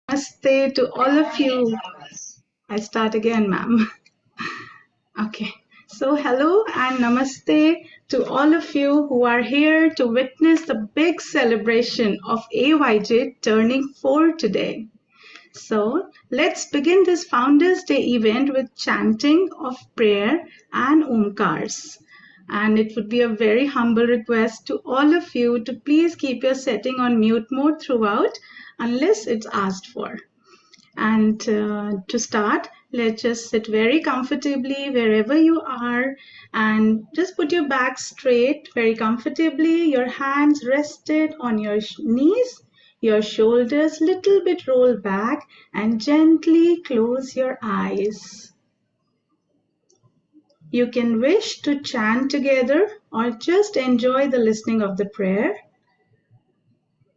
Namaste to all of you. I start again, ma'am. Okay. So, hello and namaste to all of you who are here to witness the big celebration of AYG turning 4 today. So, let's begin this Founders Day event with chanting of prayer and omkars. And it would be a very humble request to all of you to please keep your setting on mute mode throughout unless it's asked for. And to start, let's just sit very comfortably wherever you are and just put your back straight very comfortably, your hands rested on your knees, your shoulders little bit rolled back, and gently close your eyes. You can wish to chant together or just enjoy the listening of the prayer.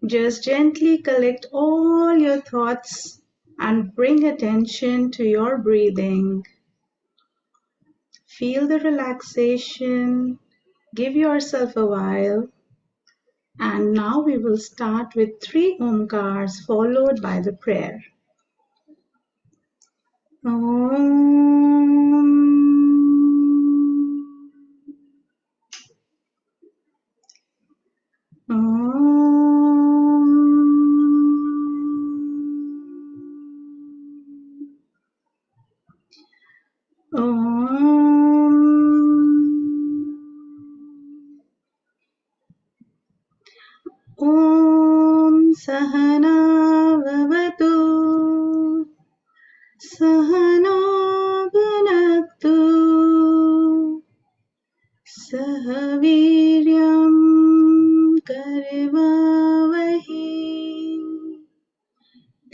Just gently collect all your thoughts and bring attention to your breathing. Feel the relaxation. Give yourself a while. And now we will start with 3 omkars followed by the prayer. Om. Om Sahana Vavatu Sahana Bhunaktu Sahaviryam Karvavahi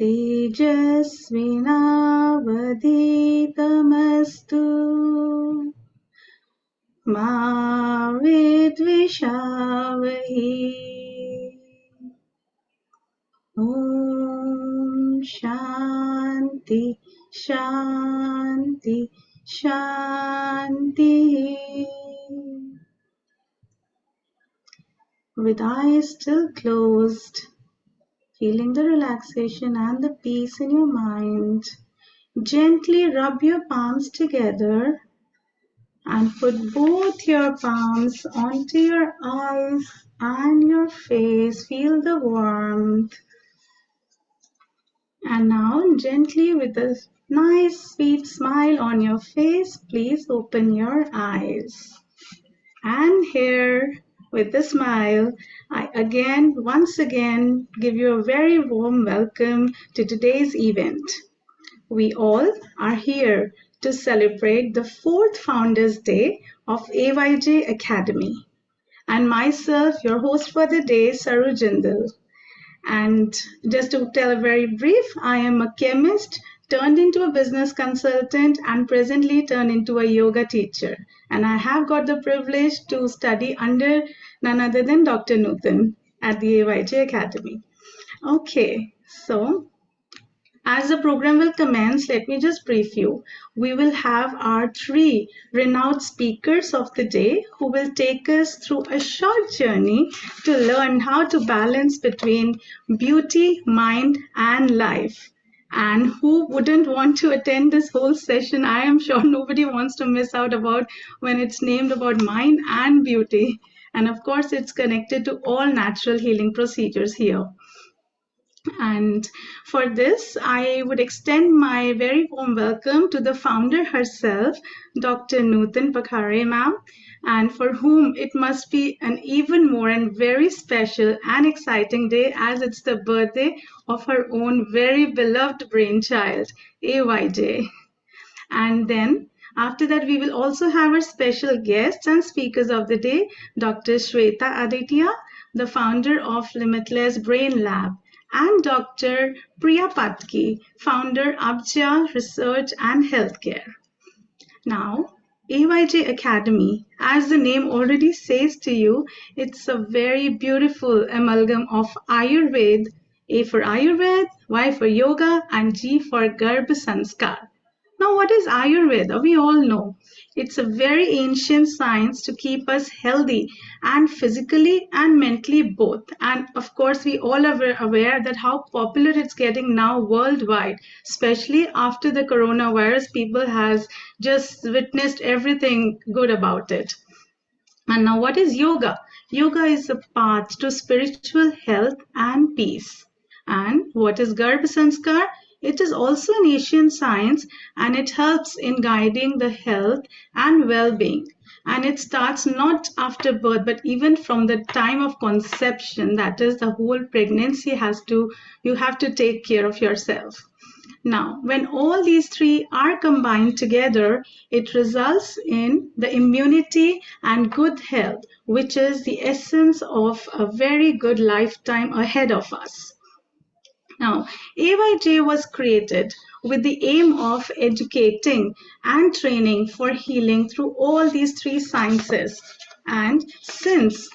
Tejasvinavaditamastu Ma Vidvishavahi. Om Shanti, Shanti, Shanti. With eyes still closed, feeling the relaxation and the peace in your mind, gently rub your palms together and put both your palms onto your eyes and your face. Feel the warmth. And now, gently with a nice sweet smile on your face, please open your eyes. And here, with the smile, I once again, give you a very warm welcome to today's event. We all are here to celebrate the 4th Founders Day of AYG Academy. And myself, your host for the day, Saru Jindal. And just to tell a very brief, I am a chemist turned into a business consultant and presently turned into a yoga teacher. And I have got the privilege to study under none other than Dr. Nutan at the AYG Academy. Okay, so as the program will commence, let me just brief you. We will have our 3 renowned speakers of the day who will take us through a short journey to learn how to balance between beauty, mind, and life. And who wouldn't want to attend this whole session? I am sure nobody wants to miss out about when it's named about mind and beauty. And of course, it's connected to all natural healing procedures here. And for this, I would extend my very warm welcome to the founder herself, Dr. Nutan Pakhare ma'am, and for whom it must be an even more and very special and exciting day as it's the birthday of her own very beloved brainchild, AYJ. And then after that, we will also have our special guests and speakers of the day, Dr. Shweta Adatia, the founder of Limitless Brain Lab, and Dr. Priya Patki, founder Adatia Research and Healthcare. Now, AYG Academy, as the name already says to you, it's a very beautiful amalgam of Ayurveda, A for Ayurveda, Y for Yoga, and G for Garbha Sanskar. Now, what is Ayurveda? We all know. It's a very ancient science to keep us healthy and physically and mentally both. And of course, we all are aware that how popular it's getting now worldwide, especially after the coronavirus. People has just witnessed everything good about it. And now, what is yoga? Yoga is a path to spiritual health and peace. And what is Garbha Sanskar? It is also an Asian science and it helps in guiding the health and well being. And it starts not after birth, but even from the time of conception. That is, the whole pregnancy you have to take care of yourself. Now, when all these three are combined together, it results in the immunity and good health, which is the essence of a very good lifetime ahead of us. Now, AYG was created with the aim of educating and training for healing through all these three sciences. And since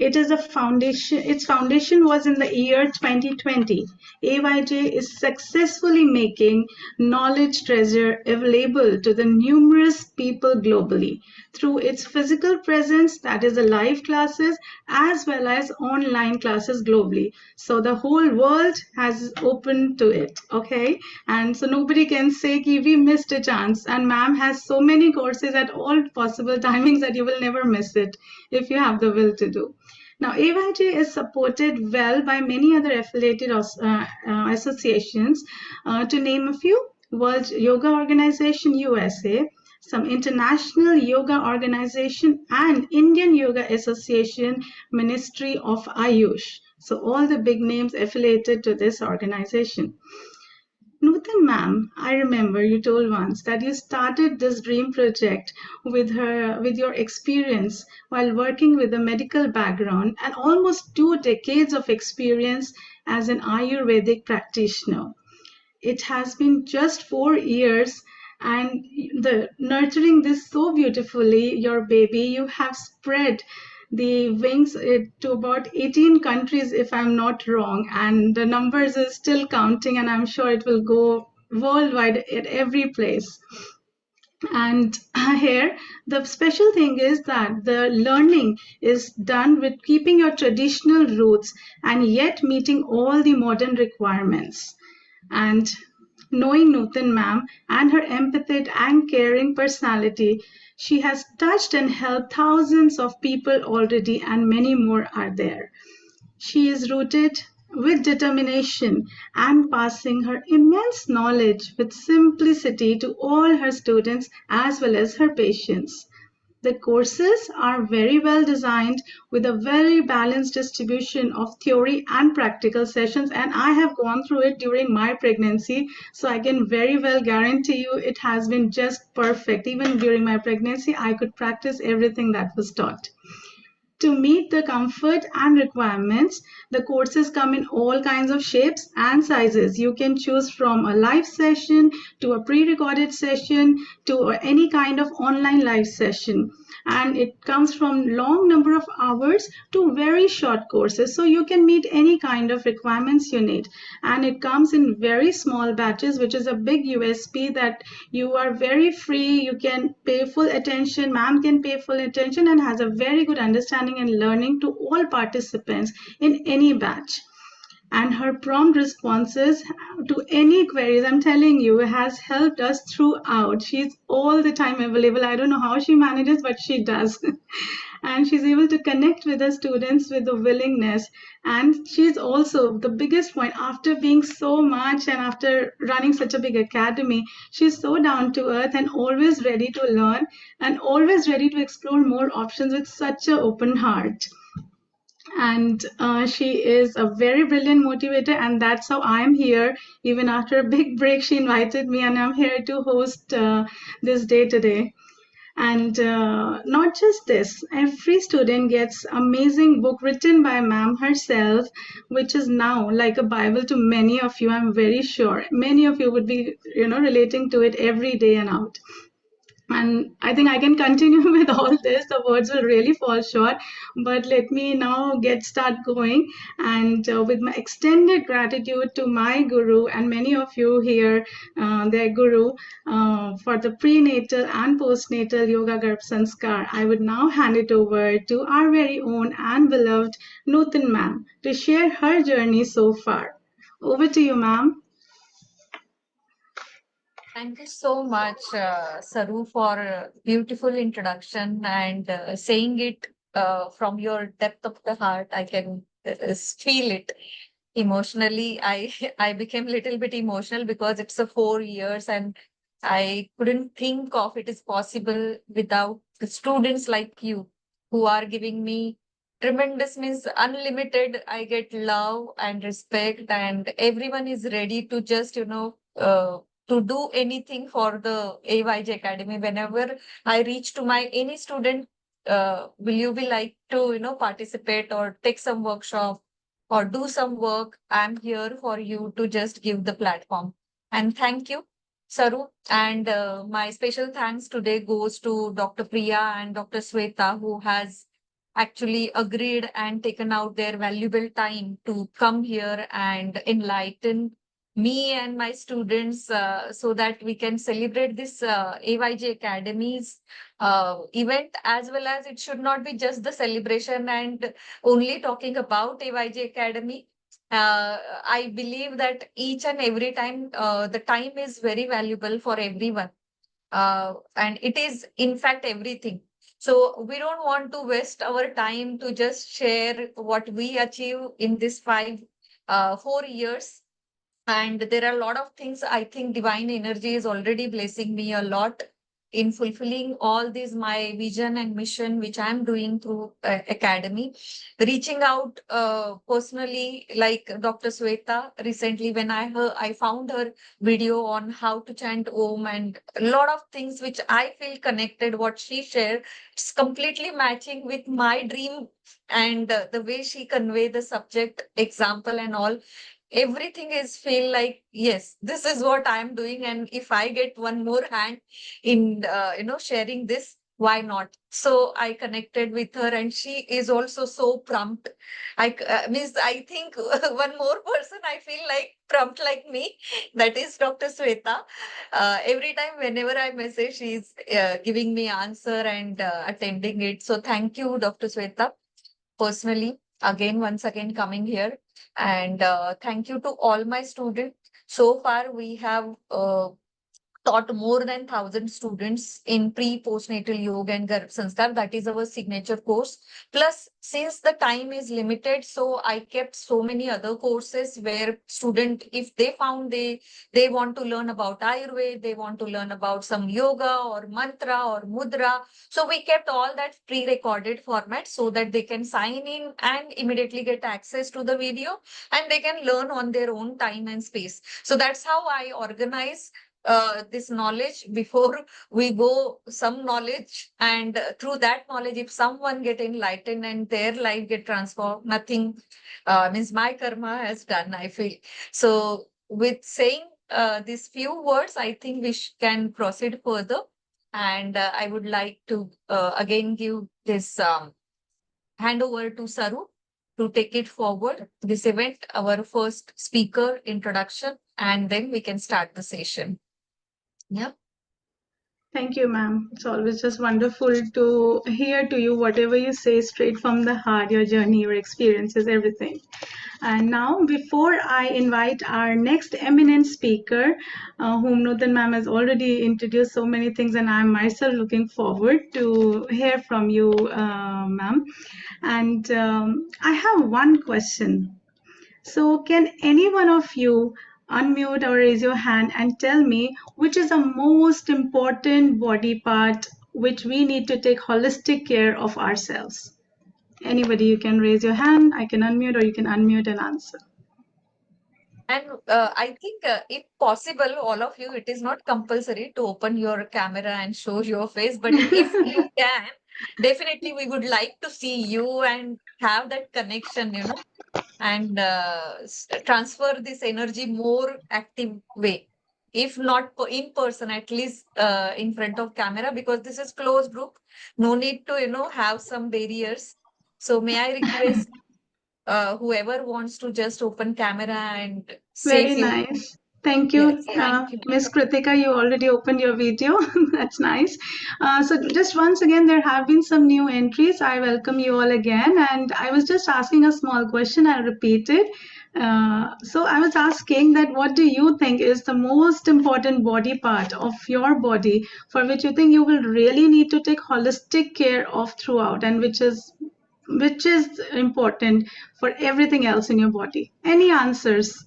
its foundation was in the year 2020. AYJ is successfully making knowledge treasure available to the numerous people globally through its physical presence, that is the live classes, as well as online classes globally. So the whole world has opened to it, okay? And so nobody can say ki we missed a chance. And ma'am has so many courses at all possible timings that you will never miss it if you have the will to do. Now, AYG is supported well by many other affiliated associations. To name a few, World Yoga Organization USA, some International Yoga Organization, and Indian Yoga Association, Ministry of Ayush. So all the big names affiliated to this organization. Nutan ma'am, I remember you told once that you started this dream project with your experience while working with a medical background and almost 2 decades of experience as an Ayurvedic practitioner. It has been just 4 years and nurturing this so beautifully, your baby, you have spread the wings to about 18 countries, if I'm not wrong, and the numbers is still counting, and I'm sure it will go worldwide at every place. And here, the special thing is that the learning is done with keeping your traditional roots and yet meeting all the modern requirements. And knowing Nutan ma'am and her empathetic and caring personality, she has touched and helped thousands of people already, and many more are there. She is rooted with determination and passing her immense knowledge with simplicity to all her students as well as her patients. The courses are very well designed with a very balanced distribution of theory and practical sessions, and I have gone through it during my pregnancy, so I can very well guarantee you it has been just perfect. Even during my pregnancy, I could practice everything that was taught. To meet the comfort and requirements, the courses come in all kinds of shapes and sizes. You can choose from a live session to a pre-recorded session to any kind of online live session. And it comes from long number of hours to very short courses. So you can meet any kind of requirements you need. And it comes in very small batches, which is a big USP that you are very free. You can pay full attention. Ma'am can pay full attention and has a very good understanding and learning to all participants in any batch. And her prompt responses to any queries, I'm telling you, has helped us throughout. She's all the time available. I don't know how she manages, but she does. And she's able to connect with the students with the willingness. And she's also the biggest point, after being so much and after running such a big academy, she's so down to earth and always ready to learn and always ready to explore more options with such an open heart. And she is a very brilliant motivator, and that's how I'm here. Even after a big break, she invited me, and I'm here to host this day today. And not just this, every student gets amazing book written by ma'am herself, which is now like a Bible to many of you. I'm very sure many of you would be, relating to it every day and out. And I think I can continue with all this. The words will really fall short, but let me now get start going. And with my extended gratitude to my guru and many of you here, their guru, for the prenatal and postnatal yoga garb sanskar, I would now hand it over to our very own and beloved Nutan ma'am to share her journey so far. Over to you, ma'am. Thank you so much, Saru, for a beautiful introduction and saying it from your depth of the heart. I can feel it emotionally. I I became a little bit emotional because it's a 4 years and I couldn't think of it is possible without the students like you who are giving me tremendous means unlimited. I get love and respect, and everyone is ready to just to do anything for the AYG Academy. Whenever I reach to my any student, will you be like to participate or take some workshop or do some work? I'm here for you to just give the platform. And thank you, Saru. And my special thanks today goes to Dr. Priya and Dr. Shweta, who has actually agreed and taken out their valuable time to come here and enlighten me and my students so that we can celebrate this AYG Academy's event, as well as it should not be just the celebration and only talking about AYG Academy. I believe that each and every time the time is very valuable for everyone. And it is, in fact, everything. So we don't want to waste our time to just share what we achieve in this 4 years. And there are a lot of things. I think divine energy is already blessing me a lot in fulfilling all this my vision and mission, which I'm doing through academy, reaching out personally, like Dr. Sweta recently when I found her video on how to chant Om and a lot of things which I feel connected. What she shared, it's completely matching with my dream and the way she convey the subject, example, and all everything is feel like yes, this is what I'm doing, and if I get one more hand in sharing this, why not? So I connected with her and she is also so prompt. Means I think one more person I feel like prompt like me, that is Dr. Sweta. Every time whenever I message, she's giving me answer and attending it. So thank you, Dr. Sweta, personally, again, once again coming here. And thank you to all my students. So far, we have taught more than 1,000 students in pre-postnatal yoga and Garb Sanskar. That is our signature course. Plus, since the time is limited, so I kept so many other courses where student, if they found they want to learn about Ayurveda, they want to learn about some yoga or mantra or mudra. So we kept all that pre-recorded format so that they can sign in and immediately get access to the video and they can learn on their own time and space. So that's how I organize this knowledge before we go some knowledge, and through that knowledge if someone get enlightened and their life get transformed, nothing means my karma has done, I feel. So with saying these few words, I think we can proceed further. And I would like to again give this hand over to Saru to take it forward, this event, our first speaker introduction, and then we can start the session. Yeah. Thank you, ma'am. It's always just wonderful to hear to you whatever you say straight from the heart, your journey, your experiences, everything. And now, before I invite our next eminent speaker, whom Nutan ma'am has already introduced so many things, and I'm myself looking forward to hear from you, ma'am. And I have one question. So, can any one of you unmute or raise your hand and tell me which is the most important body part which we need to take holistic care of ourselves? Anybody, you can raise your hand, I can unmute, or you can unmute and answer. And I think, if possible, all of you, it is not compulsory to open your camera and show your face, but if you can, definitely we would like to see you and have that connection, and transfer this energy more active way. if not in person, at least in front of camera, because this is closed group. No need to, have some barriers. So may I request whoever wants to just open camera and say Very few. nice. Thank you, Yes, thank you. Miss Kritika. You already opened your video. That's nice. So, just once again, there have been some new entries. I welcome you all again. And I was just asking a small question. I'll repeat it. So, I was asking that what do you think is the most important body part of your body for which you think you will really need to take holistic care of throughout, and which is important for everything else in your body? Any answers?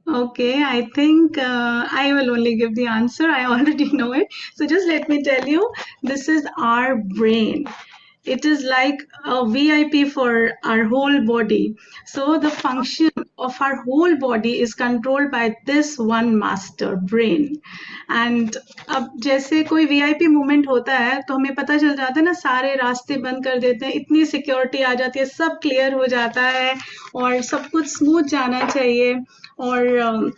Okay, I think I will only give the answer. I already know it. So just let me tell you, this is our brain. It is like a VIP for our whole body. So the function of our whole body is controlled by this one master brain. And अब जैसे कोई VIP movement होता है तो हमें पता चल जाता है ना, सारे रास्ते बंद कर देते हैं, इतनी सिक्योरिटी आ जाती है, सब क्लियर हो जाता है और सब कुछ स्मूथ जाना चाहिए। और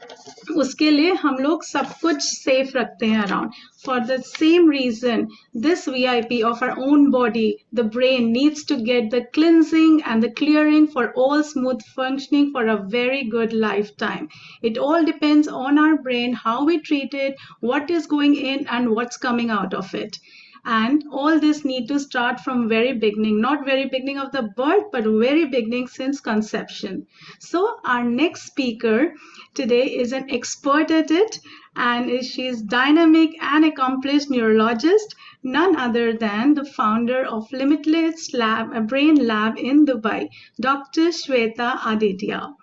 उसके लिए हम लोग सब कुछ सेफ रखते हैं around. For the same reason, this VIP of our own body, the brain, needs to get the cleansing and the clearing for all smooth functioning for a very good lifetime. It all depends on our brain, how we treat it, what is going in and what's coming out of it. And all this need to start from very beginning, not very beginning of the birth, but very beginning since conception. So our next speaker today is an expert at it, and she's dynamic and accomplished neurologist, none other than the founder of Limitless Lab, a brain lab in Dubai, Dr. Shweta Adatia.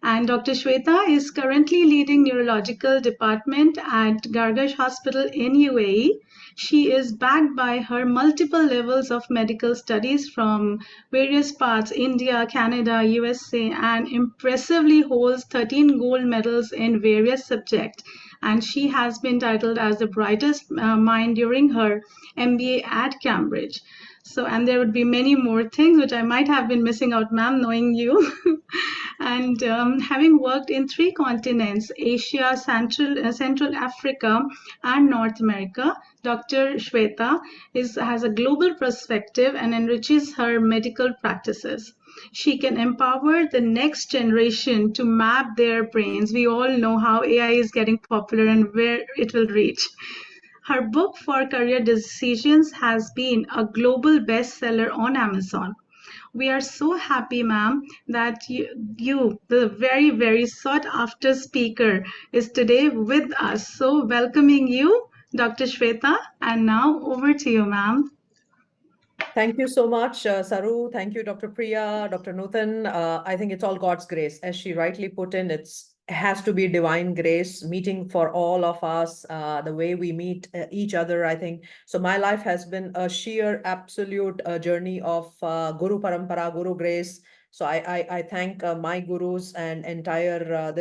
And Dr. Shweta is currently leading neurological department at Gargash Hospital in UAE. She is backed by her multiple levels of medical studies from various parts, India, Canada, USA, and impressively holds 13 gold medals in various subjects. And she has been titled as the brightest mind during her MBA at Cambridge. So, and there would be many more things which I might have been missing out, ma'am, knowing you. And having worked in three continents, Asia, Central Africa, and North America, Dr. Shweta has a global perspective and enriches her medical practices. She can empower the next generation to map their brains. We all know how AI is getting popular and where it will reach. Her book for career decisions has been a global bestseller on Amazon. We are so happy, ma'am, that you, the very, very sought after speaker, is today with us. So, welcoming you, Dr. Shweta, and now over to you, ma'am. Thank you so much, Saru. Thank you, Dr. Priya, Dr. Nutan. I think it's all God's grace. As she rightly put in, it has to be divine grace meeting for all of us, the way we meet each other, I think. So my life has been a sheer, absolute journey of Guru Parampara, Guru grace. So I thank my gurus and entire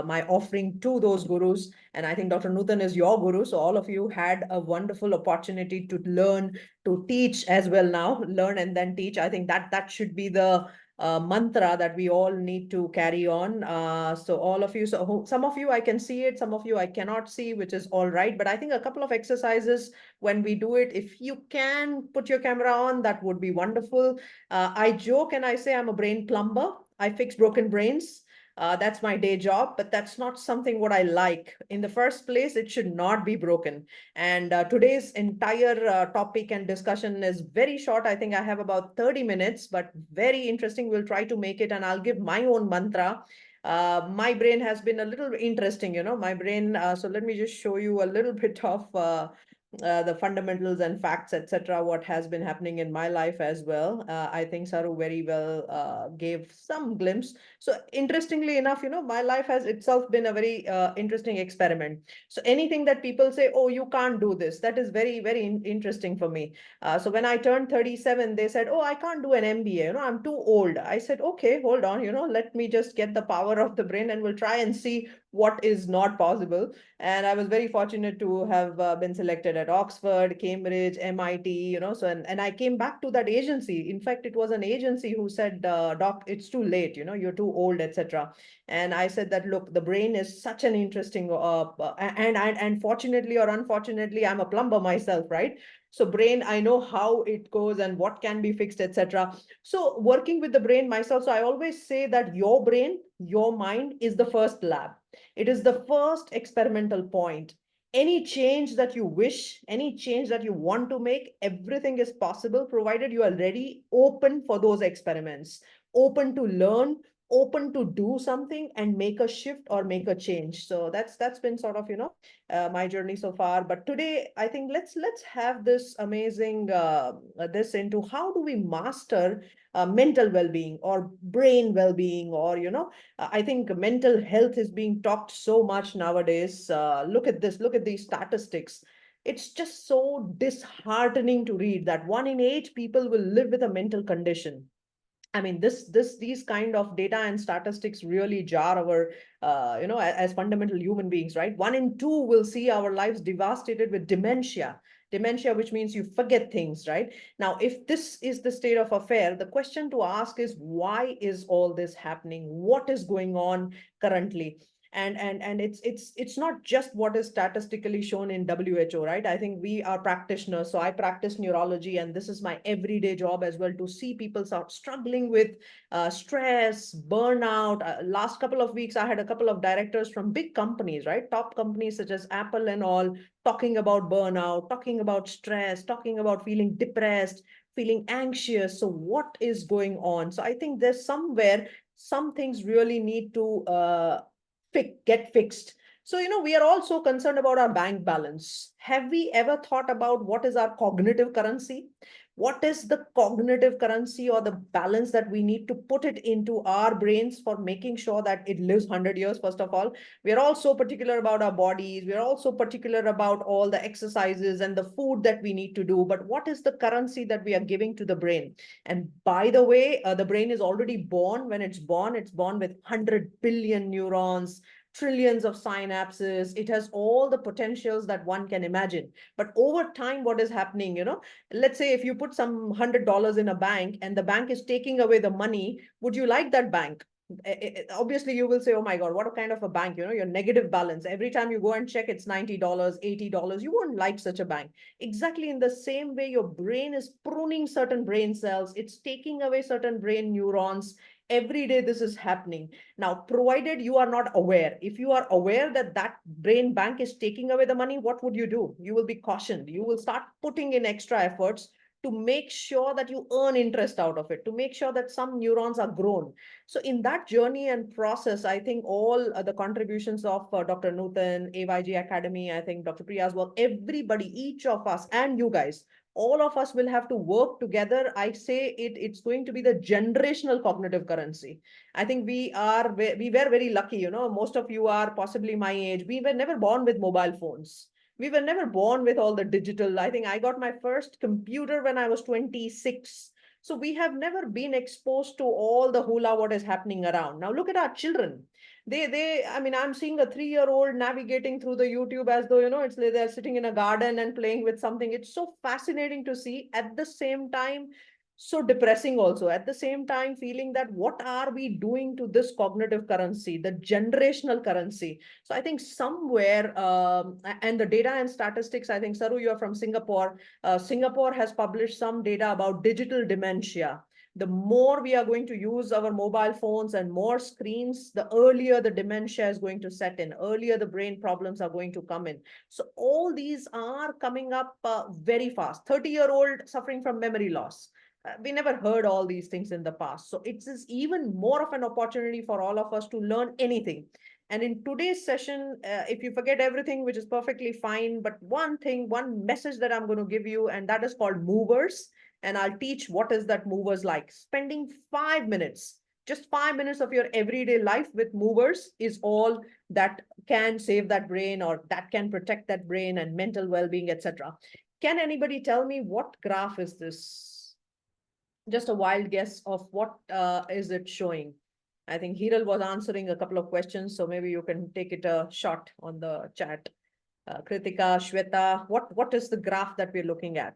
my offering to those gurus. And I think Dr. Nutan is your guru. So all of you had a wonderful opportunity to learn, to teach as well now, learn and then teach. I think that should be the mantra that we all need to carry on. So all of you, so some of you I can see it, some of you I cannot see, which is all right. But I think a couple of exercises when we do it, if you can put your camera on, that would be wonderful. I joke and I say I'm a brain plumber. I fix broken brains. That's my day job, but that's not something what I like. In the first place, it should not be broken. And today's entire topic and discussion is very short. I think I have about 30 minutes, but very interesting. We'll try to make it, and I'll give my own mantra. My brain has been a little interesting, my brain. So let me just show you a little bit of the fundamentals and facts, etc., what has been happening in my life as well. I think Saru very well gave some glimpse. So interestingly enough, my life has itself been a very interesting experiment. So anything that people say, oh, you can't do this, that is very, very interesting for me. So when I turned 37, they said, oh, I can't do an MBA, I'm too old. I said, okay, hold on, let me just get the power of the brain and we'll try and see what is not possible. And I was very fortunate to have been selected at Oxford, Cambridge, MIT, you know, so, and I came back to that agency. In fact, it was an agency who said, Doc, it's too late, you know, you're too old, etc. And I said that, look, the brain is such an interesting, and fortunately or unfortunately, I'm a plumber myself, right? So brain, I know how it goes and what can be fixed, etc. So working with the brain myself, so I always say that your brain, your mind is the first lab. It is the first experimental point. Any change that you wish, any change that you want to make, everything is possible provided you are ready, open for those experiments, open to learn, open to do something and make a shift or make a change. So that's been sort of, you know, my journey so far. But today I think let's have this amazing this into how do we master mental well-being or brain well-being, or you know, I think mental health is being talked so much nowadays. Look at this, look at these statistics. It's just so disheartening to read that 1 in 8 people will live with a mental condition. I mean, these kind of data and statistics really jar our, you know, as fundamental human beings, right? 1 in 2 will see our lives devastated with dementia. Dementia, which means you forget things, right? Now, if this is the state of affair, the question to ask is, why is all this happening? What is going on currently? And it's not just what is statistically shown in WHO, right? I think we are practitioners, so I practice neurology, and this is my everyday job as well, to see people start struggling with stress, burnout. Last couple of weeks I had a couple of directors from big companies, right, top companies such as Apple and all, talking about burnout, talking about stress, talking about feeling depressed, feeling anxious. So what is going on? So I think there's somewhere some things really need to get fixed. So, you know, we are also concerned about our bank balance. Have we ever thought about what is our cognitive currency? What is the cognitive currency or the balance that we need to put it into our brains for making sure that it lives 100 years, first of all? We are also particular about our bodies. We are also particular about all the exercises and the food that we need to do. But what is the currency that we are giving to the brain? And by the way, the brain is already born. When it's born with 100 billion neurons, trillions of synapses. It has all the potentials that one can imagine. But over time, what is happening, you know, let's say if you put some $100 in a bank and the bank is taking away the money, would you like that bank? Obviously you will say, oh my God, what a kind of a bank, you know, your negative balance. Every time you go and check, it's $90, $80. You won't like such a bank. Exactly in the same way, your brain is pruning certain brain cells. It's taking away certain brain neurons. Every day this is happening. Now, provided you are not aware, if you are aware that that brain bank is taking away the money, what would you do? You will be cautioned. You will start putting in extra efforts to make sure that you earn interest out of it, to make sure that some neurons are grown. So in that journey and process, I think all the contributions of Dr. Nutan, AYG Academy, I think Dr. Priya's work, everybody, each of us and you guys, all of us will have to work together. I say it's going to be the generational cognitive currency. I think we were very lucky, you know, most of you are possibly my age. We were never born with mobile phones. We were never born with all the digital. I think I got my first computer when I was 26. So we have never been exposed to all the hula what is happening around. Now look at our children. I mean, I'm seeing a 3-year-old navigating through the YouTube as though, you know, it's like they're sitting in a garden and playing with something. It's so fascinating to see. At the same time, so depressing also. At the same time, feeling that what are we doing to this cognitive currency, the generational currency? So I think somewhere, and the data and statistics, I think, Saru, you're from Singapore. Singapore has published some data about digital dementia. The more we are going to use our mobile phones and more screens, the earlier the dementia is going to set in, earlier the brain problems are going to come in. So all these are coming up very fast. 30-year-old suffering from memory loss. We never heard all these things in the past. So it is even more of an opportunity for all of us to learn anything. And in today's session, if you forget everything, which is perfectly fine, but one thing, one message that I'm going to give you, and that is called movers. And I'll teach what is that movers like. Spending 5 minutes, just 5 minutes of your everyday life with movers is all that can save that brain, or that can protect that brain and mental well-being, etc. Can anybody tell me what graph is this? Just a wild guess of what is it showing? I think Hiral was answering a couple of questions, so maybe you can take it a shot on the chat. Kritika, Shweta, what is the graph that we're looking at?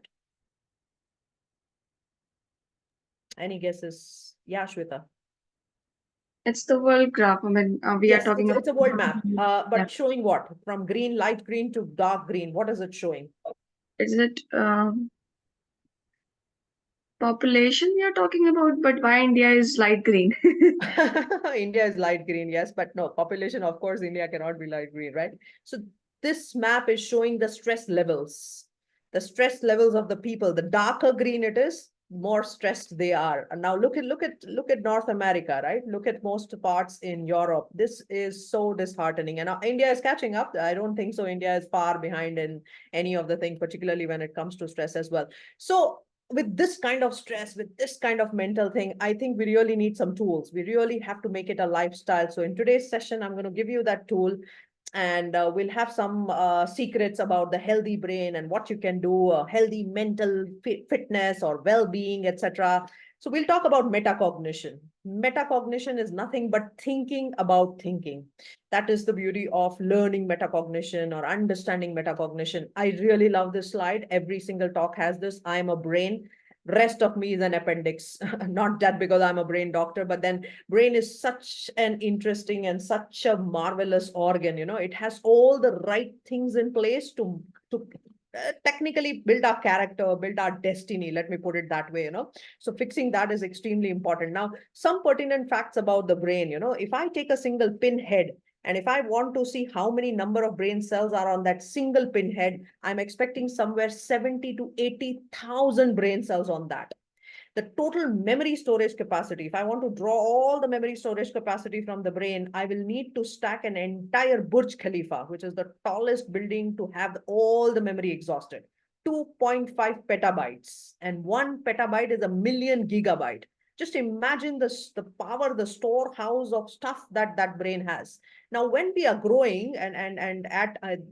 Any guesses? Yeah, Shweta. It's the world graph. I mean, we Yes, are talking it's a world map. Yeah. But showing what? From green, light green to dark green. What is it showing? Is it population we are talking about? But why India is light green? India is light green, yes, but no, population, of course, India cannot be light green, right? So this map is showing the stress levels of the people. The darker green it is, more stressed they are. And now look at North America, right? Look at most parts in Europe. This is so disheartening. And now India is catching up. I don't think so. India is far behind in any of the things, particularly when it comes to stress as well. So with this kind of stress, with this kind of mental thing, I think we really need some tools. We really have to make it a lifestyle. So in today's session, I'm going to give you that tool, and we'll have some secrets about the healthy brain and what you can do, healthy mental fitness or well-being, etc. So we'll talk about metacognition. Metacognition is nothing but thinking about thinking. That is the beauty of learning metacognition or understanding metacognition. I really love this slide. Every single talk has this. I'm a brain. Rest of me is an appendix. Not that because I'm a brain doctor, but then brain is such an interesting and such a marvelous organ. It has all the right things in place to technically build our character, build our destiny. Let me put it that way. So fixing that is extremely important. Now, some pertinent facts about the brain. If I take a single pinhead, and if I want to see how many number of brain cells are on that single pinhead, I'm expecting somewhere 70 to 80,000 brain cells on that. The total memory storage capacity, if I want to draw all the memory storage capacity from the brain, I will need to stack an entire Burj Khalifa, which is the tallest building, to have all the memory exhausted. 2.5 petabytes, and 1 petabyte is a million gigabyte. Just imagine the power, the storehouse of stuff that brain has. Now, when we are growing, and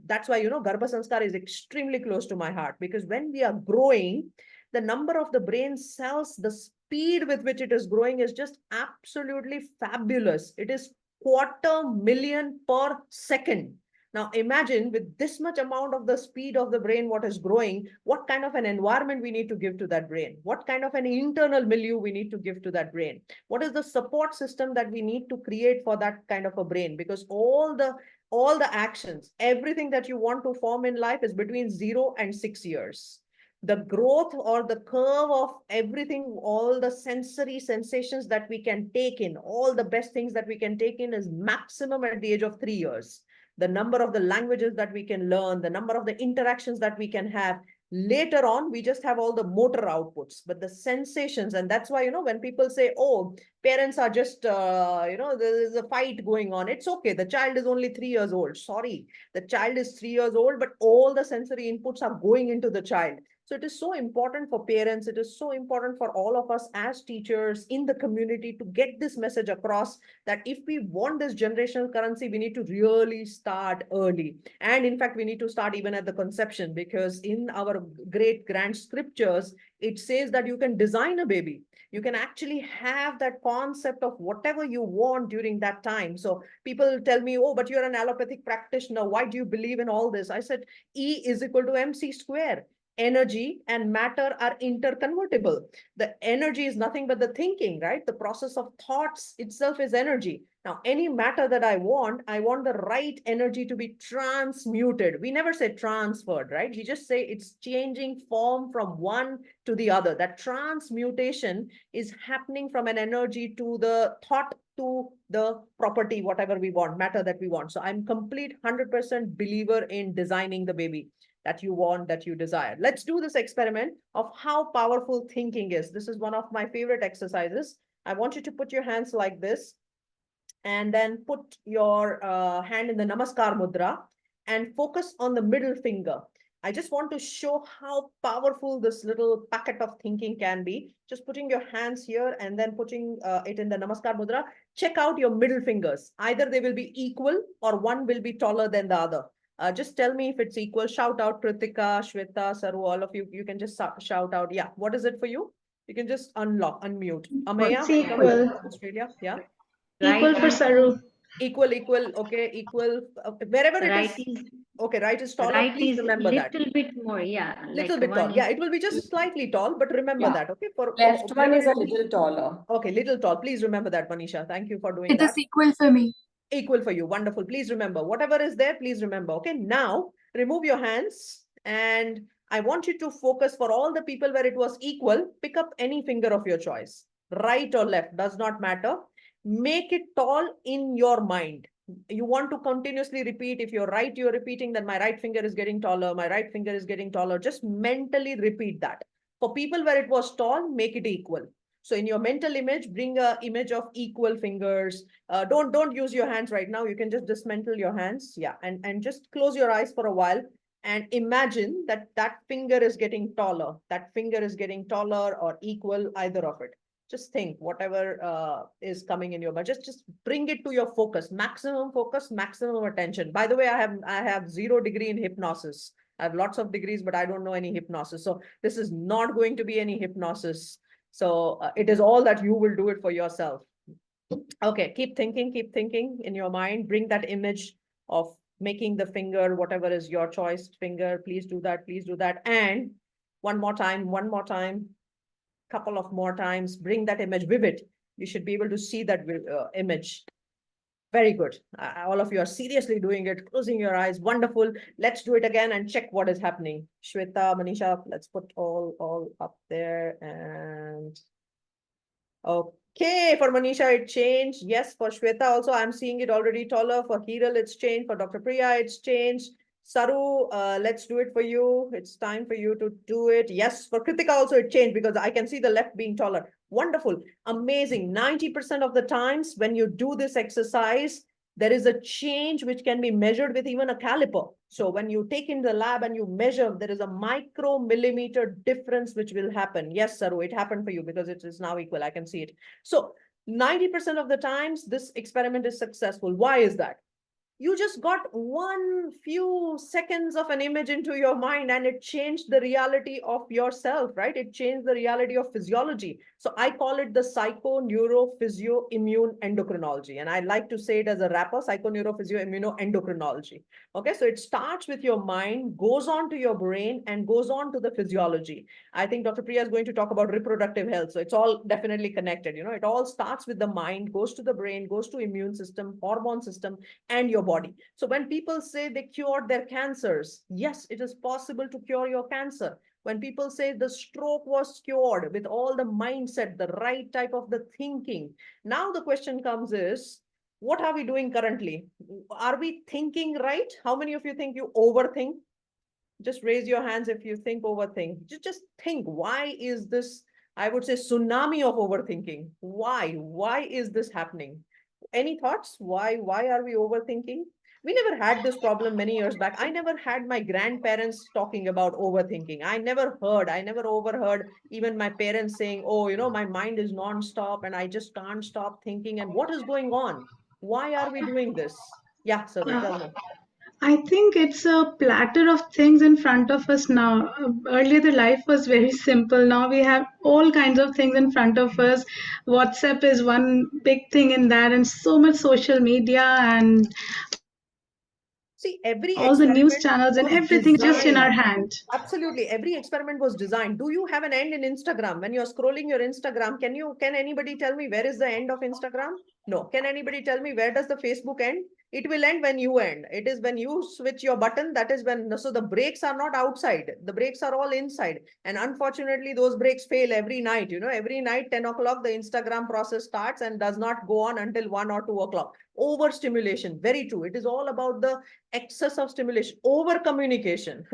that's why, Garbha Sanskar is extremely close to my heart, because when we are growing, the number of the brain cells, the speed with which it is growing is just absolutely fabulous. It is 250,000 per second. Now imagine, with this much amount of the speed of the brain, what is growing, what kind of an environment we need to give to that brain, what kind of an internal milieu we need to give to that brain, what is the support system that we need to create for that kind of a brain, because all the actions, everything that you want to form in life is between 0 and 6 years. The growth or the curve of everything, all the sensory sensations that we can take in, all the best things that we can take in, is maximum at the age of 3 years. The number of the languages that we can learn, the number of the interactions that we can have. Later on, we just have all the motor outputs, but the sensations, and that's why, when people say, oh, parents are just, there's a fight going on. It's okay. The child is only 3 years old. Sorry, the child is 3 years old, but all the sensory inputs are going into the child. So it is so important for parents. It is so important for all of us as teachers in the community to get this message across, that if we want this generational currency, we need to really start early. And in fact, we need to start even at the conception, because in our great grand scriptures, it says that you can design a baby. You can actually have that concept of whatever you want during that time. So people tell me, oh, but you're an allopathic practitioner. Why do you believe in all this? I said, E is equal to MC square. Energy and matter are interconvertible. The energy is nothing but the thinking, right? The process of thoughts itself is energy. Now, any matter that I want the right energy to be transmuted. We never say transferred, right? We just say it's changing form from one to the other. That transmutation is happening from an energy to the thought to the property, whatever we want, matter that we want. So I'm complete 100% believer in designing the baby that you want, that you desire. Let's do this experiment of how powerful thinking is. This is one of my favorite exercises. I want you to put your hands like this, and then put your hand in the Namaskar Mudra and focus on the middle finger. I just want to show how powerful this little packet of thinking can be. Just putting your hands here and then putting it in the Namaskar Mudra. Check out your middle fingers. Either they will be equal or one will be taller than the other. Just tell me if it's equal. Shout out Kritika, Shweta, Saru, all of you. You can just shout out. Yeah, what is it for you? You can just unmute. Amaya It's equal. Australia. Yeah. Equal for Saru. Equal, equal, okay, equal, wherever it Right is. is Okay, right is taller. right Please is remember that. little bit more. Yeah, Little like bit tall. one Yeah, is it will be just slightly tall, but remember Yeah. that. Okay, for Left one wherever is a it little taller. okay, little tall. Please remember that, Manisha. Thank you for doing It is that. equal for me. Equal for you. Wonderful. Please remember whatever is there, please remember. Okay, now remove your hands and I want you to focus for all the people where it was equal. Pick up any finger of your choice, right or left, does not matter. Make it tall in your mind. You want to continuously repeat. If you're right, you're repeating, then my right finger is getting taller, my right finger is getting taller. Just mentally repeat that. For people where it was tall, make it equal. So in your mental image, bring a image of equal fingers. Don't use your hands right now. You can just dismantle your hands. Yeah, and just close your eyes for a while and imagine that that finger is getting taller. That finger is getting taller or equal, either of it. Just think whatever is coming in your mind. Just bring it to your focus, maximum attention. By the way, I have 0 degree in hypnosis. I have lots of degrees, but I don't know any hypnosis. So this is not going to be any hypnosis. So it is all that you will do it for yourself. Okay, keep thinking in your mind. Bring that image of making the finger, whatever is your choice finger. Please do that. Please do that. And one more time, couple of more times. Bring that image vivid. You should be able to see that image. Very good. All of you are seriously doing it, closing your eyes. Wonderful. Let's do it again and check what is happening. Shweta, Manisha, let's put all up there and okay, for Manisha, it changed. Yes, for Shweta also, I'm seeing it already taller. For Hiral, it's changed. For Dr. Priya, it's changed. Saru, let's do it for you. It's time for you to do it. Yes, for Kritika also, it changed because I can see the left being taller. Wonderful. Amazing. 90% of the times when you do this exercise, there is a change which can be measured with even a caliper. So when you take in the lab and you measure, there is a micromillimeter difference which will happen. Yes, Saru, it happened for you because it is now equal. I can see it. So 90% of the times this experiment is successful. Why is that? You just got one few seconds of an image into your mind and it changed the reality of yourself, right? It changed the reality of physiology. So I call it the psycho neuro physio immune endocrinology. And I like to say it as a wrapper, psycho neuro physio immuno endocrinology. Okay, so it starts with your mind, goes on to your brain and goes on to the physiology. I think Dr. Priya is going to talk about reproductive health. So it's all definitely connected. You know, it all starts with the mind, goes to the brain, goes to immune system, hormone system, and your body. So when people say they cured their cancers, yes, it is possible to cure your cancer. When people say the stroke was cured with all the mindset, the right type of the thinking. Now the question comes is, what are we doing currently? Are we thinking right? How many of you think you overthink? Just raise your hands if you think overthink. Just think, why is this, I would say, tsunami of overthinking? Why is this happening? Any thoughts? Why are we overthinking? We never had this problem many years back. I never had my grandparents talking about overthinking. I never overheard even my parents saying, oh, you know, my mind is non-stop and I just can't stop thinking. And what is going on? Why are we doing this? Yeah, Saru, Uh, tell me. I think it's a platter of things in front of us now. Earlier, the life was very simple. Now we have all kinds of things in front of us. WhatsApp is one big thing in that, and so much social media and See, every all the news experiment channels and was everything just in our designed. hand. Absolutely. Every experiment was designed. Do you have an end in Instagram? When you're scrolling your Instagram, can anybody tell me where is the end of Instagram? No. Can anybody tell me where does the Facebook end? It will end when you end. It is when you switch your button. That is when, so the brakes are not outside. The brakes are all inside. And unfortunately, those brakes fail every night. You know, every night, 10 o'clock, the Instagram process starts and does not go on until 1 or 2 o'clock. Overstimulation. Very true. It is all about the excess of stimulation, over communication.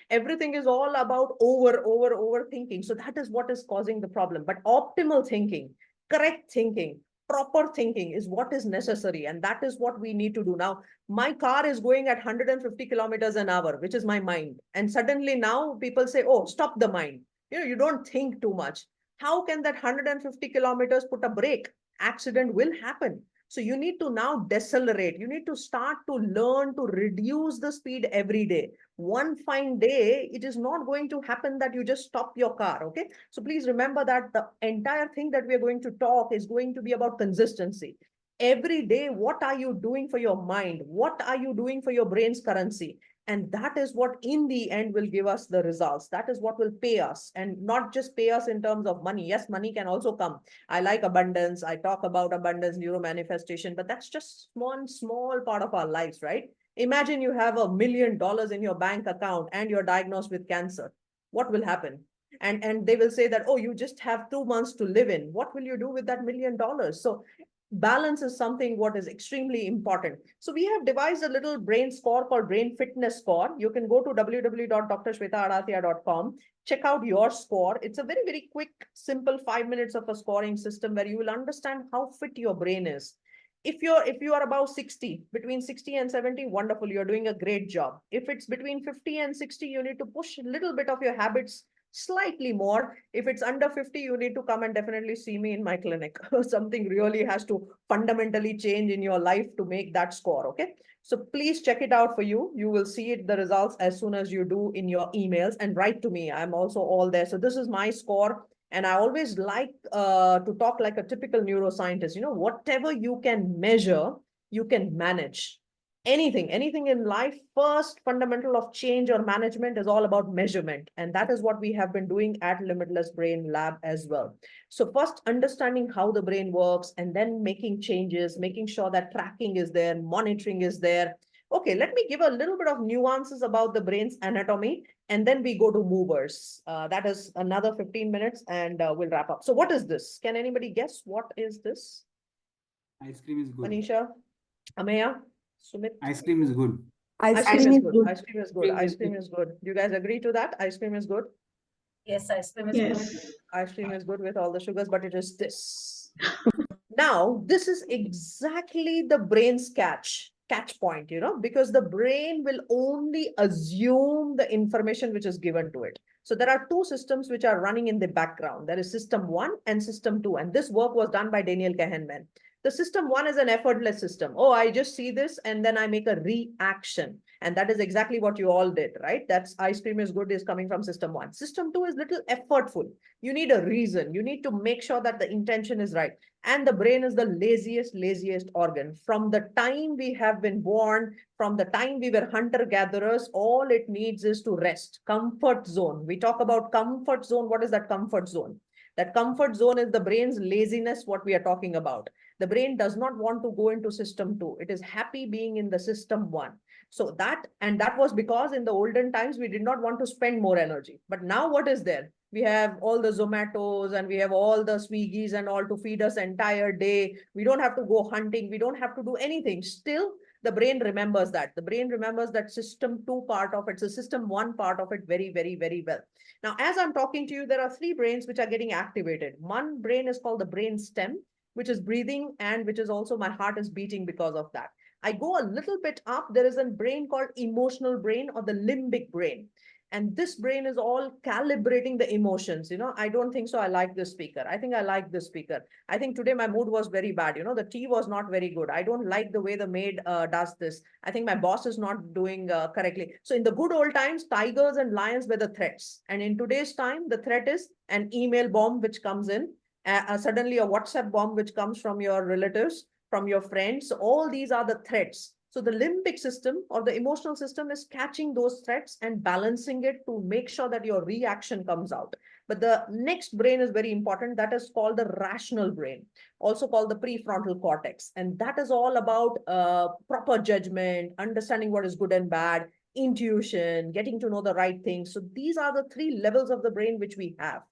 Everything is all about overthinking. So that is what is causing the problem. But optimal thinking, correct thinking, proper thinking is what is necessary. And that is what we need to do. Now, my car is going at 150 kilometers an hour, which is my mind. And suddenly now people say, oh, stop the mind. You know, you don't think too much. How can that 150 kilometers put a brake? Accident will happen. So you need to now decelerate. You need to start to learn to reduce the speed every day. One fine day, it is not going to happen that you just stop your car. Okay. So please remember that the entire thing that we are going to talk is going to be about consistency. Every day, what are you doing for your mind? What are you doing for your brain's currency? And that is what in the end will give us the results. That is what will pay us, and not just pay us in terms of money. Yes, money can also come. I like abundance. I talk about abundance, neuro manifestation, but that's just one small part of our lives, right? Imagine you have $1 million in your bank account and you're diagnosed with cancer. What will happen? And they will say that, oh, you just have 2 months to live in. What will you do with that $1 million? So balance is something what is extremely important. So we have devised a little brain score called Brain Fitness Score. You can go to www.drshwetaadatia.com, check out your score. It's a very, very quick, simple 5 minutes of a scoring system where you will understand how fit your brain is. If you are about 60, between 60 and 70, wonderful, you're doing a great job. If it's between 50 and 60, you need to push a little bit of your habits slightly more. If it's under 50, you need to come and definitely see me in my clinic. Something really has to fundamentally change in your life to make that score. Okay. So please check it out for you. You will see it, the results, as soon as you do in your emails, and write to me. I'm also all there. So this is my score. And I always like to talk like a typical neuroscientist. Whatever you can measure, you can manage. Anything in life, first fundamental of change or management is all about measurement. And that is what we have been doing at Limitless Brain Lab as well. So first understanding how the brain works, and then making changes, making sure that tracking is there, monitoring is there. Okay, let me give a little bit of nuances about the brain's anatomy, and then we go to movers. That is another 15 minutes, and we'll wrap up. So what is this? Can anybody guess what is this? Ice cream is good. Manisha, Ameya, Sumit? Ice cream is good. Ice cream is good. Ice cream is good. Ice cream is good. Do you guys agree to that? Ice cream is good. Yes, ice cream is good. Yes. Ice cream is good with all the sugars, but it is this. Now, this is exactly the brain's catch point, because the brain will only assume the information which is given to it. So there are two systems which are running in the background. There is system 1 and system 2. And this work was done by Daniel Kahneman. The system 1 is an effortless system. Oh, I just see this and then I make a reaction. And that is exactly what you all did, right? That's ice cream is good is coming from system 1. System 2 is little effortful. You need a reason. You need to make sure that the intention is right. And the brain is the laziest organ. From the time we have been born, from the time we were hunter-gatherers, all it needs is to rest. Comfort zone. We talk about comfort zone. What is that comfort zone? That comfort zone is the brain's laziness, what we are talking about. The brain does not want to go into system 2. It is happy being in the system 1. So that was because in the olden times, we did not want to spend more energy. But now what is there? We have all the Zomatos and we have all the Swiggies and all to feed us entire day. We don't have to go hunting. We don't have to do anything. Still, the brain remembers that. The brain remembers that system 2 part of it. So system 1 part of it very, very, very well. Now, as I'm talking to you, there are 3 brains which are getting activated. One brain is called the brain stem, which is breathing, and which is also my heart is beating because of that. I go a little bit up. There is a brain called emotional brain or the limbic brain. And this brain is all calibrating the emotions. I don't think so. I like this speaker. I think I like this speaker. I think today my mood was very bad. The tea was not very good. I don't like the way the maid does this. I think my boss is not doing correctly. So in the good old times, tigers and lions were the threats. And in today's time, the threat is an email bomb which comes in, suddenly a WhatsApp bomb which comes from your relatives, from your friends. So all these are the threats. So the limbic system or the emotional system is catching those threats and balancing it to make sure that your reaction comes out. But the next brain is very important. That is called the rational brain, also called the prefrontal cortex. And that is all about proper judgment, understanding what is good and bad, intuition, getting to know the right things. So these are the 3 levels of the brain which we have.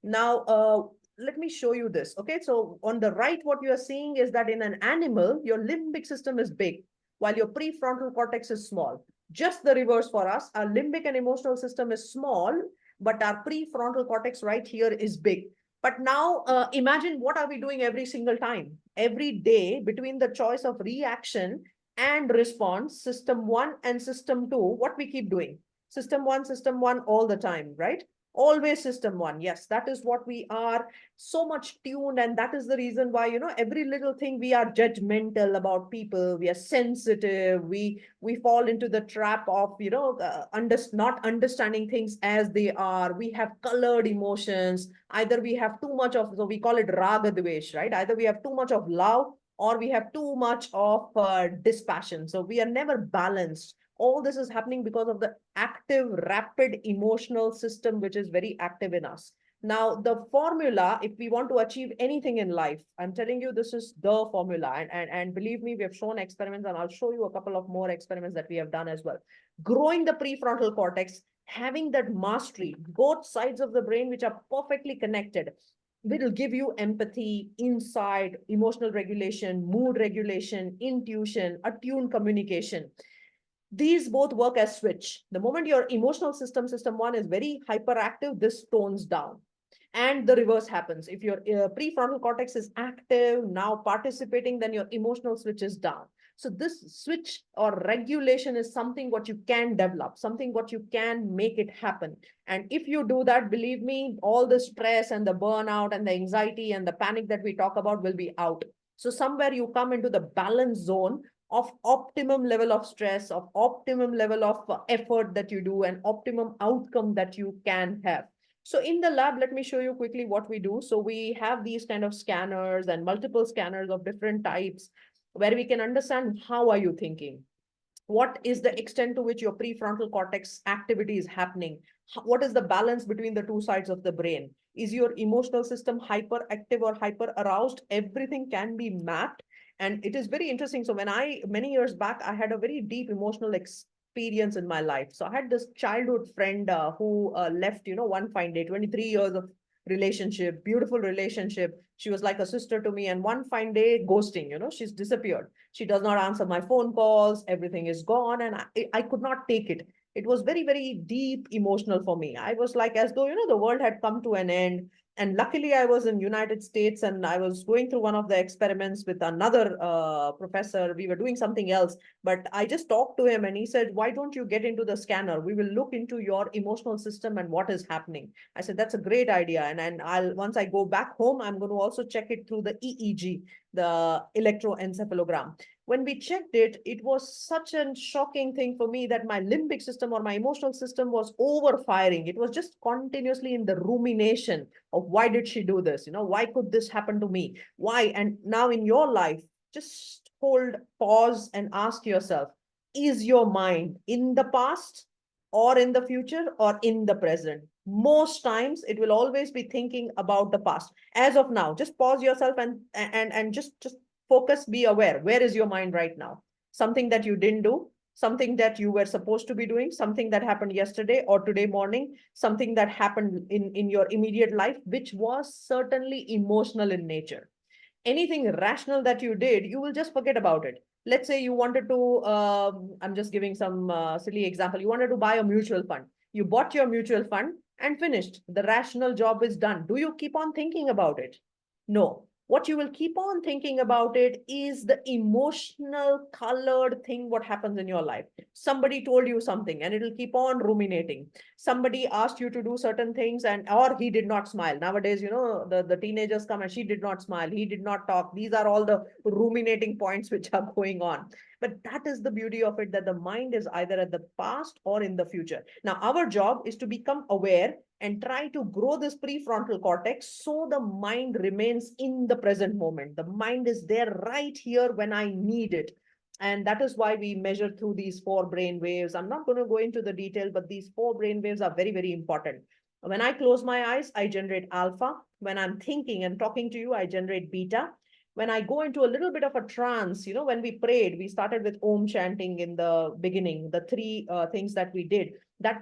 Now, let me show you this. Okay, so on the right, what you are seeing is that in an animal, your limbic system is big, while your prefrontal cortex is small. Just the reverse for us. Our limbic and emotional system is small, but our prefrontal cortex right here is big. But now imagine what are we doing every single time? Every day between the choice of reaction and response, system 1 and system 2, what we keep doing? System 1 all the time, right? Always system 1. Yes, that is what we are so much tuned. And that is the reason why, every little thing we are judgmental about people. We are sensitive. We fall into the trap of, not understanding things as they are. We have colored emotions. Either we have too much of, so we call it raga dvesh, right? Either we have too much of love or we have too much of dispassion. So we are never balanced. All this is happening because of the active, rapid emotional system, which is very active in us. Now, the formula, if we want to achieve anything in life, I'm telling you, this is the formula. And believe me, we have shown experiments, and I'll show you a couple of more experiments that we have done as well. Growing the prefrontal cortex, having that mastery, both sides of the brain, which are perfectly connected, will give you empathy, insight, emotional regulation, mood regulation, intuition, attuned communication. These both work as switch. The moment your emotional system one is very hyperactive, this tones down. And the reverse happens. If your prefrontal cortex is active, now participating, then your emotional switch is down. So this switch or regulation is something what you can develop, something what you can make it happen. And if you do that, believe me, all the stress and the burnout and the anxiety and the panic that we talk about will be out. So somewhere you come into the balance zone of optimum level of stress, of optimum level of effort that you do, and optimum outcome that you can have. So in the lab, let me show you quickly what we do. So we have these kind of scanners and multiple scanners of different types where we can understand how are you thinking. What is the extent to which your prefrontal cortex activity is happening? What is the balance between the two sides of the brain? Is your emotional system hyperactive or hyper aroused? Everything can be mapped. And it is very interesting. So many years back, I had a very deep emotional experience in my life. So I had this childhood friend who left, one fine day, 23 years of relationship, beautiful relationship. She was like a sister to me. And one fine day, ghosting, she's disappeared. She does not answer my phone calls. Everything is gone. And I could not take it. It was very, very deep emotional for me. I was like, as though, the world had come to an end. And luckily, I was in United States and I was going through one of the experiments with another professor. We were doing something else, but I just talked to him and he said, why don't you get into the scanner? We will look into your emotional system and what is happening. I said, that's a great idea. And once I go back home, I'm going to also check it through the EEG, the electroencephalogram. When we checked it, it was such a shocking thing for me that my limbic system or my emotional system was overfiring. It was just continuously in the rumination of why did she do this? Why could this happen to me? Why? And now in your life, just hold, pause, and ask yourself, is your mind in the past or in the future or in the present? Most times it will always be thinking about the past. As of now, just pause yourself and just focus, be aware. Where is your mind right now? Something that you didn't do, something that you were supposed to be doing, something that happened yesterday or today morning, something that happened in your immediate life, which was certainly emotional in nature. Anything rational that you did, you will just forget about it. Let's say you wanted to, I'm just giving some silly example. You wanted to buy a mutual fund. You bought your mutual fund and finished. The rational job is done. Do you keep on thinking about it? No. What you will keep on thinking about it is the emotional colored thing, what happens in your life. Somebody told you something and it'll keep on ruminating. Somebody asked you to do certain things or he did not smile. Nowadays, the teenagers come and she did not smile. He did not talk. These are all the ruminating points which are going on. But that is the beauty of it, that the mind is either at the past or in the future. Now, our job is to become aware and try to grow this prefrontal cortex so the mind remains in the present moment. The mind is there right here when I need it. And that is why we measure through these 4 brain waves. I'm not going to go into the detail, but these 4 brain waves are very, very important. When I close my eyes, I generate alpha. When I'm thinking and talking to you, I generate beta. When I go into a little bit of a trance, when we prayed, we started with Om chanting in the beginning, the 3 things that we did.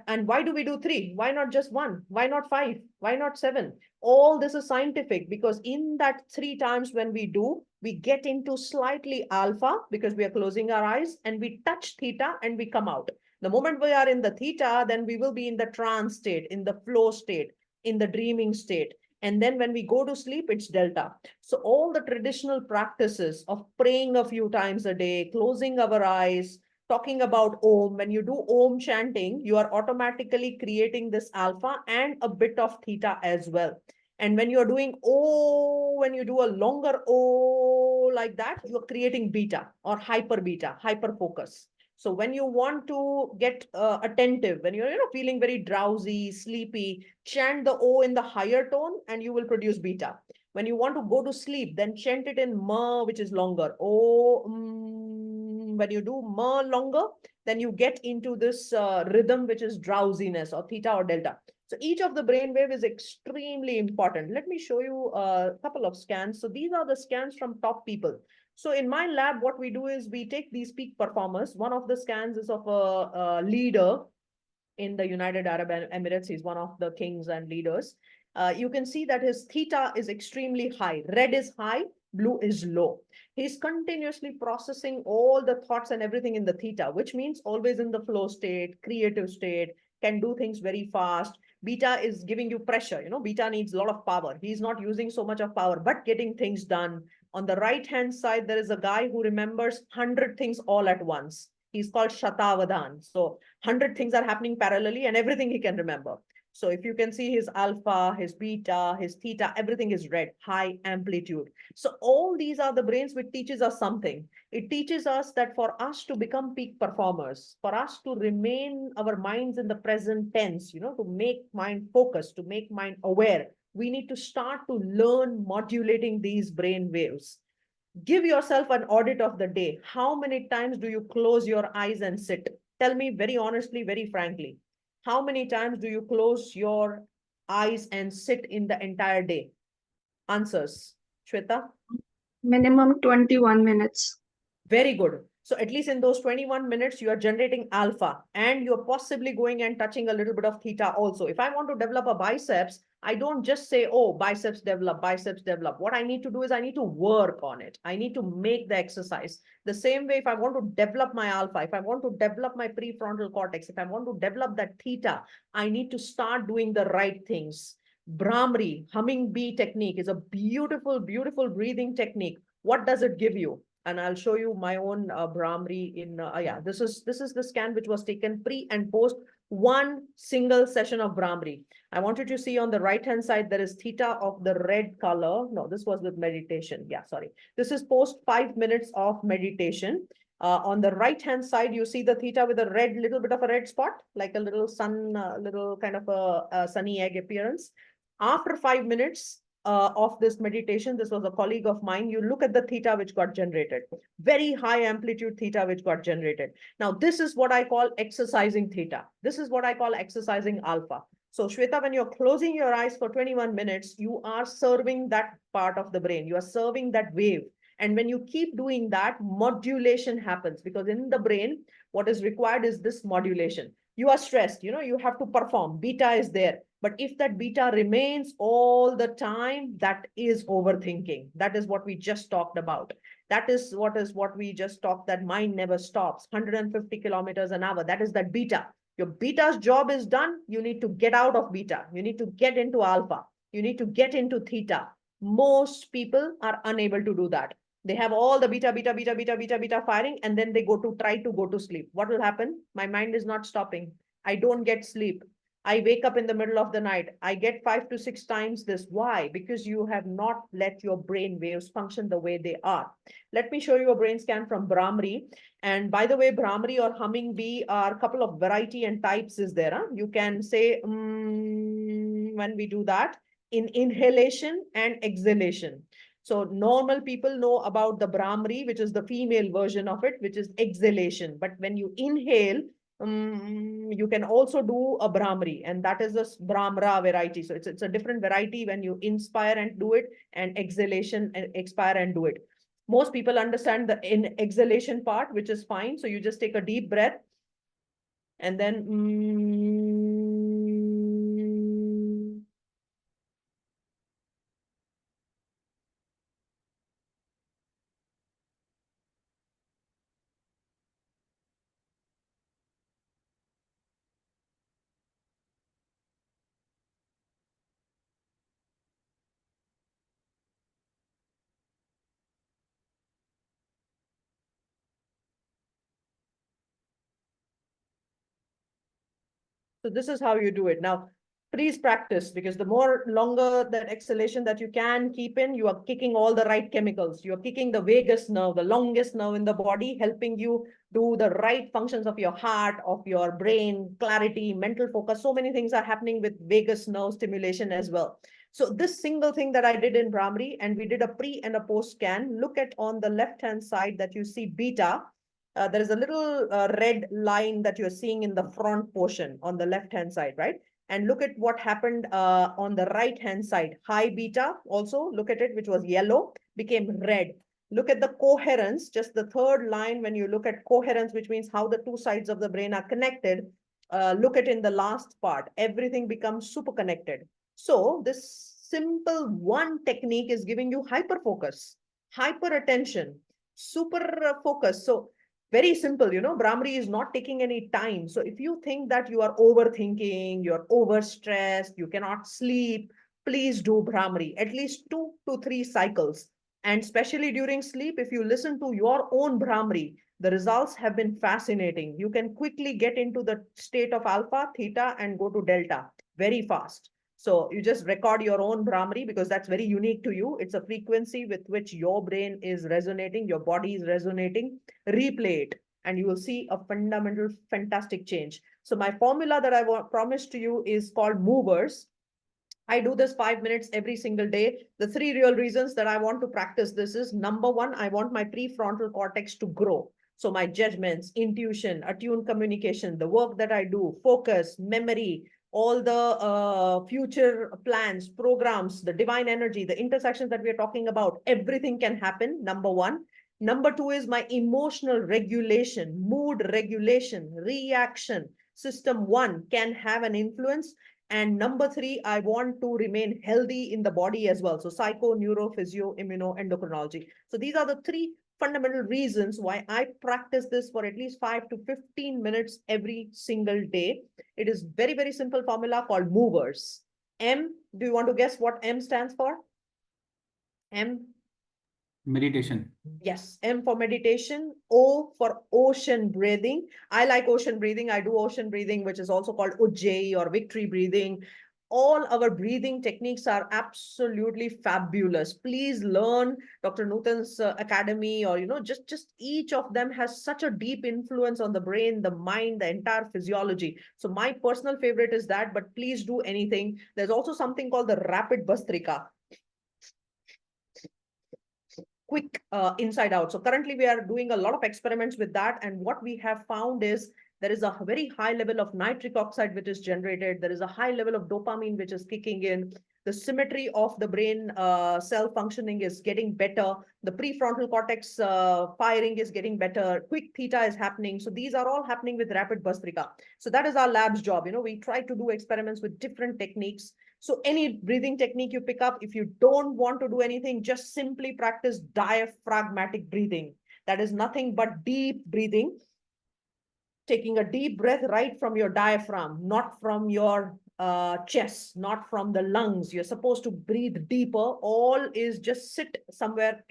And why do we do 3? Why not just 1? Why not 5? Why not 7? All this is scientific, because in that 3 times when we do, we get into slightly alpha because we are closing our eyes, and we touch theta and we come out. The moment we are in the theta, then we will be in the trance state, in the flow state, in the dreaming state. And then when we go to sleep, it's delta. So all the traditional practices of praying a few times a day, closing our eyes, talking about Om, when you do Om chanting, you are automatically creating this alpha and a bit of theta as well. And when you're doing O, when you do a longer O like that, you're creating beta or hyper focus. So when you want to get attentive, when you're feeling very drowsy, sleepy, chant the O in the higher tone and you will produce beta. When you want to go to sleep, then chant it in ma, which is longer. Oh, when you do ma longer, then you get into this rhythm, which is drowsiness or theta or delta. So each of the brainwave is extremely important. Let me show you a couple of scans. So these are the scans from top people. So in my lab, what we do is we take these peak performers. One of the scans is of a leader in the United Arab Emirates. He's one of the kings and leaders. You can see that his theta is extremely high. Red is high, blue is low. He's continuously processing all the thoughts and everything in the theta, which means always in the flow state, creative state, can do things very fast. Beta is giving you pressure. Beta needs a lot of power. He's not using so much of power, but getting things done. On the right-hand side, there is a guy who remembers 100 things all at once. He's called Shatavadhan. So 100 things are happening parallelly and everything he can remember. So if you can see his alpha, his beta, his theta, everything is red, high amplitude. So all these are the brains which teaches us something. It teaches us that for us to become peak performers, for us to remain our minds in the present tense, to make mind focused, to make mind aware, we need to start to learn modulating these brain waves. Give yourself an audit of the day. How many times do you close your eyes and sit? Tell me very honestly, very frankly. How many times do you close your eyes and sit in the entire day? Answers. Shweta? Minimum 21 minutes. Very good. So at least in those 21 minutes, you are generating alpha and you're possibly going and touching a little bit of theta also. If I want to develop a biceps, I don't just say, oh, biceps develop, biceps develop. What I need to do is I need to work on it. I need to make the exercise. The same way, if I want to develop my alpha, if I want to develop my prefrontal cortex, if I want to develop that theta, I need to start doing the right things. Brahmari, humming bee technique is a beautiful, beautiful breathing technique. What does it give you? And I'll show you my own Brahmari in, this is the scan which was taken pre and post one single session of Brahmari. I want you to see on the right-hand side, there is theta of the red color. No, this was with meditation. Yeah, sorry. This is post 5 minutes of meditation. On the right-hand side, you see the theta with a red, little bit of a red spot, like a little sun, little kind of a sunny egg appearance. After 5 minutes, of this meditation, this was a colleague of mine, you look at the theta which got generated, very high amplitude theta which got generated. Now, this is what I call exercising theta. This is what I call exercising alpha. So Shweta, when you're closing your eyes for 21 minutes, you are serving that part of the brain. You are serving that wave. And when you keep doing that, modulation happens, because in the brain, what is required is this modulation. You are stressed, you have to perform. Beta is there. But if that beta remains all the time, that is overthinking. That is what we just talked about. That is what we just talked, that mind never stops. 150 kilometers an hour. That is that beta. Your beta's job is done. You need to get out of beta. You need to get into alpha. You need to get into theta. Most people are unable to do that. They have all the beta firing, and then they try to go to sleep. What will happen? My mind is not stopping. I don't get sleep. I wake up in the middle of the night. I get 5 to 6 times this. Why? Because you have not let your brain waves function the way they are. Let me show you a brain scan from Brahmari. And by the way, Brahmari or humming bee are a couple of variety and types is there. Huh? You can say when we do that in inhalation and exhalation. So normal people know about the Brahmari, which is the female version of it, which is exhalation. But when you inhale, you can also do a Brahmari, and that is a Brahmra variety. So it's a different variety when you inspire and do it, and exhalation and expire and do it. Most people understand the exhalation part, which is fine. So you just take a deep breath and then so this is how you do it. Now, please practice, because the more longer that exhalation that you can keep in, you are kicking all the right chemicals. You are kicking the vagus nerve, the longest nerve in the body, helping you do the right functions of your heart, of your brain, clarity, mental focus. So many things are happening with vagus nerve stimulation as well. So this single thing that I did in Brahmari, and we did a pre and a post scan. Look at on the left-hand side that you see beta. There is a little red line that you're seeing in the front portion on the left-hand side, right? And look at what happened on the right-hand side. High beta also, look at it, which was yellow, became red. Look at the coherence, just the third line when you look at coherence, which means how the two sides of the brain are connected. Look at in the last part, everything becomes super connected. So this simple one technique is giving you hyper focus, hyper attention, super focus. So very simple, you know, Brahmari is not taking any time. So if you think that you are overthinking, you're overstressed, you cannot sleep, please do Brahmari, at least 2 to 3 cycles. And especially during sleep, if you listen to your own Brahmari, the results have been fascinating. You can quickly get into the state of alpha, theta, and go to delta very fast. So you just record your own Brahmari because that's very unique to you. It's a frequency with which your brain is resonating, your body is resonating. Replay it and you will see a fundamental, fantastic change. So my formula that I promised to you is called movers. I do this 5 minutes every single day. The 3 real reasons that I want to practice this is, number 1, I want my prefrontal cortex to grow. So my judgments, intuition, attuned communication, the work that I do, focus, memory, all the future plans, programs, the divine energy, the intersections that we are talking about, everything can happen, number 1. Number 2 is my emotional regulation, mood regulation, reaction. System 1 can have an influence. And number 3, I want to remain healthy in the body as well. So psycho, neuro, physio, immuno, endocrinology. So these are the 3 fundamental reasons why I practice this for at least 5 to 15 minutes every single day. It is very, very simple formula called movers. M, do you want to guess what M stands for? M? Meditation. Yes, M for meditation, O for ocean breathing. I like ocean breathing. I do ocean breathing, which is also called Ujjayi or victory breathing. All our breathing techniques are absolutely fabulous. Please learn Dr. Nutan's academy, or, you know, just each of them has such a deep influence on the brain, the mind, the entire physiology. So my personal favorite is that, but please do anything. There's also something called the rapid Bastrika. Quick inside out. So currently we are doing a lot of experiments with that. And what we have found is there is a very high level of nitric oxide which is generated. There is a high level of dopamine which is kicking in. The symmetry of the brain cell functioning is getting better. The prefrontal cortex firing is getting better. Quick theta is happening. So these are all happening with rapid Bastrika. So that is our lab's job. You know, we try to do experiments with different techniques. So any breathing technique you pick up, if you don't want to do anything, just simply practice diaphragmatic breathing. That is nothing but deep breathing. Taking a deep breath right from your diaphragm, not from your chest, not from the lungs. You're supposed to breathe deeper. All is just sit somewhere,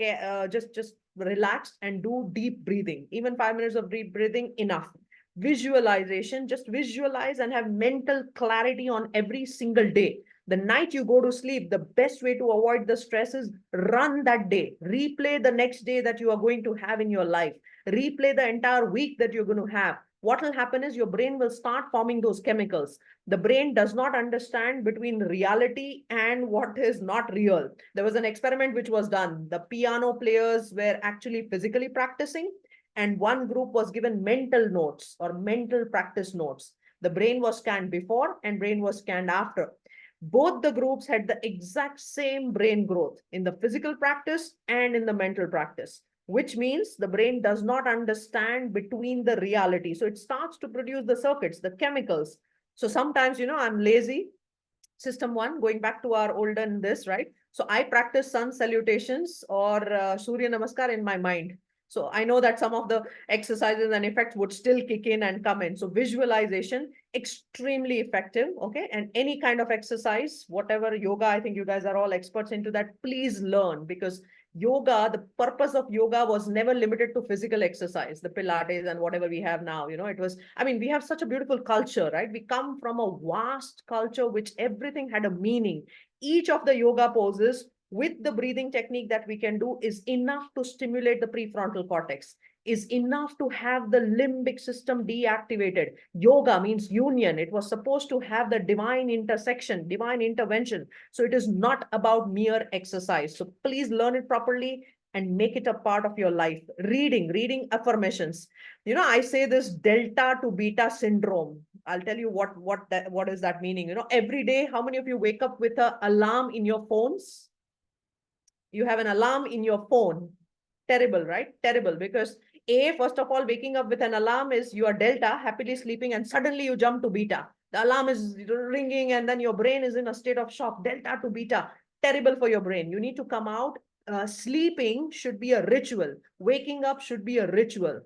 just relax and do deep breathing. Even 5 minutes of deep breathing, enough. Visualization, just visualize and have mental clarity on every single day. The night you go to sleep, the best way to avoid the stress is run that day. Replay the next day that you are going to have in your life. Replay the entire week that you're going to have. What will happen is your brain will start forming those chemicals. The brain does not understand between reality and what is not real. There was an experiment which was done. The piano players were actually physically practicing, and one group was given mental notes or mental practice notes. The brain was scanned before and brain was scanned after. Both the groups had the exact same brain growth in the physical practice and in the mental practice, which means the brain does not understand between the reality. So it starts to produce the circuits, the chemicals. So sometimes, you know, I'm lazy. System 1, going back to our olden this, right? So I practice sun salutations or Surya Namaskar in my mind. So I know that some of the exercises and effects would still kick in and come in. So visualization, extremely effective. Okay. And any kind of exercise, whatever yoga, I think you guys are all experts into that. Please learn, because yoga, the purpose of yoga was never limited to physical exercise, the Pilates and whatever we have now. You know, it was, I mean, we have such a beautiful culture, right? We come from a vast culture which everything had a meaning. Each of the yoga poses with the breathing technique that we can do is enough to stimulate the prefrontal cortex. is enough to have the limbic system deactivated. Yoga means union. It was supposed to have the divine intersection, divine intervention. So it is not about mere exercise. So please learn it properly and make it a part of your life. Reading affirmations. You know, I say this delta to beta syndrome. I'll tell you what is that meaning. You know, every day, how many of you wake up with an alarm in your phones? You have an alarm in your phone. Terrible, right? Terrible, because first of all, waking up with an alarm is you are delta, happily sleeping, and suddenly you jump to beta. The alarm is ringing and then your brain is in a state of shock. Delta to beta, terrible for your brain. You need to come out. Sleeping should be a ritual. Waking up should be a ritual.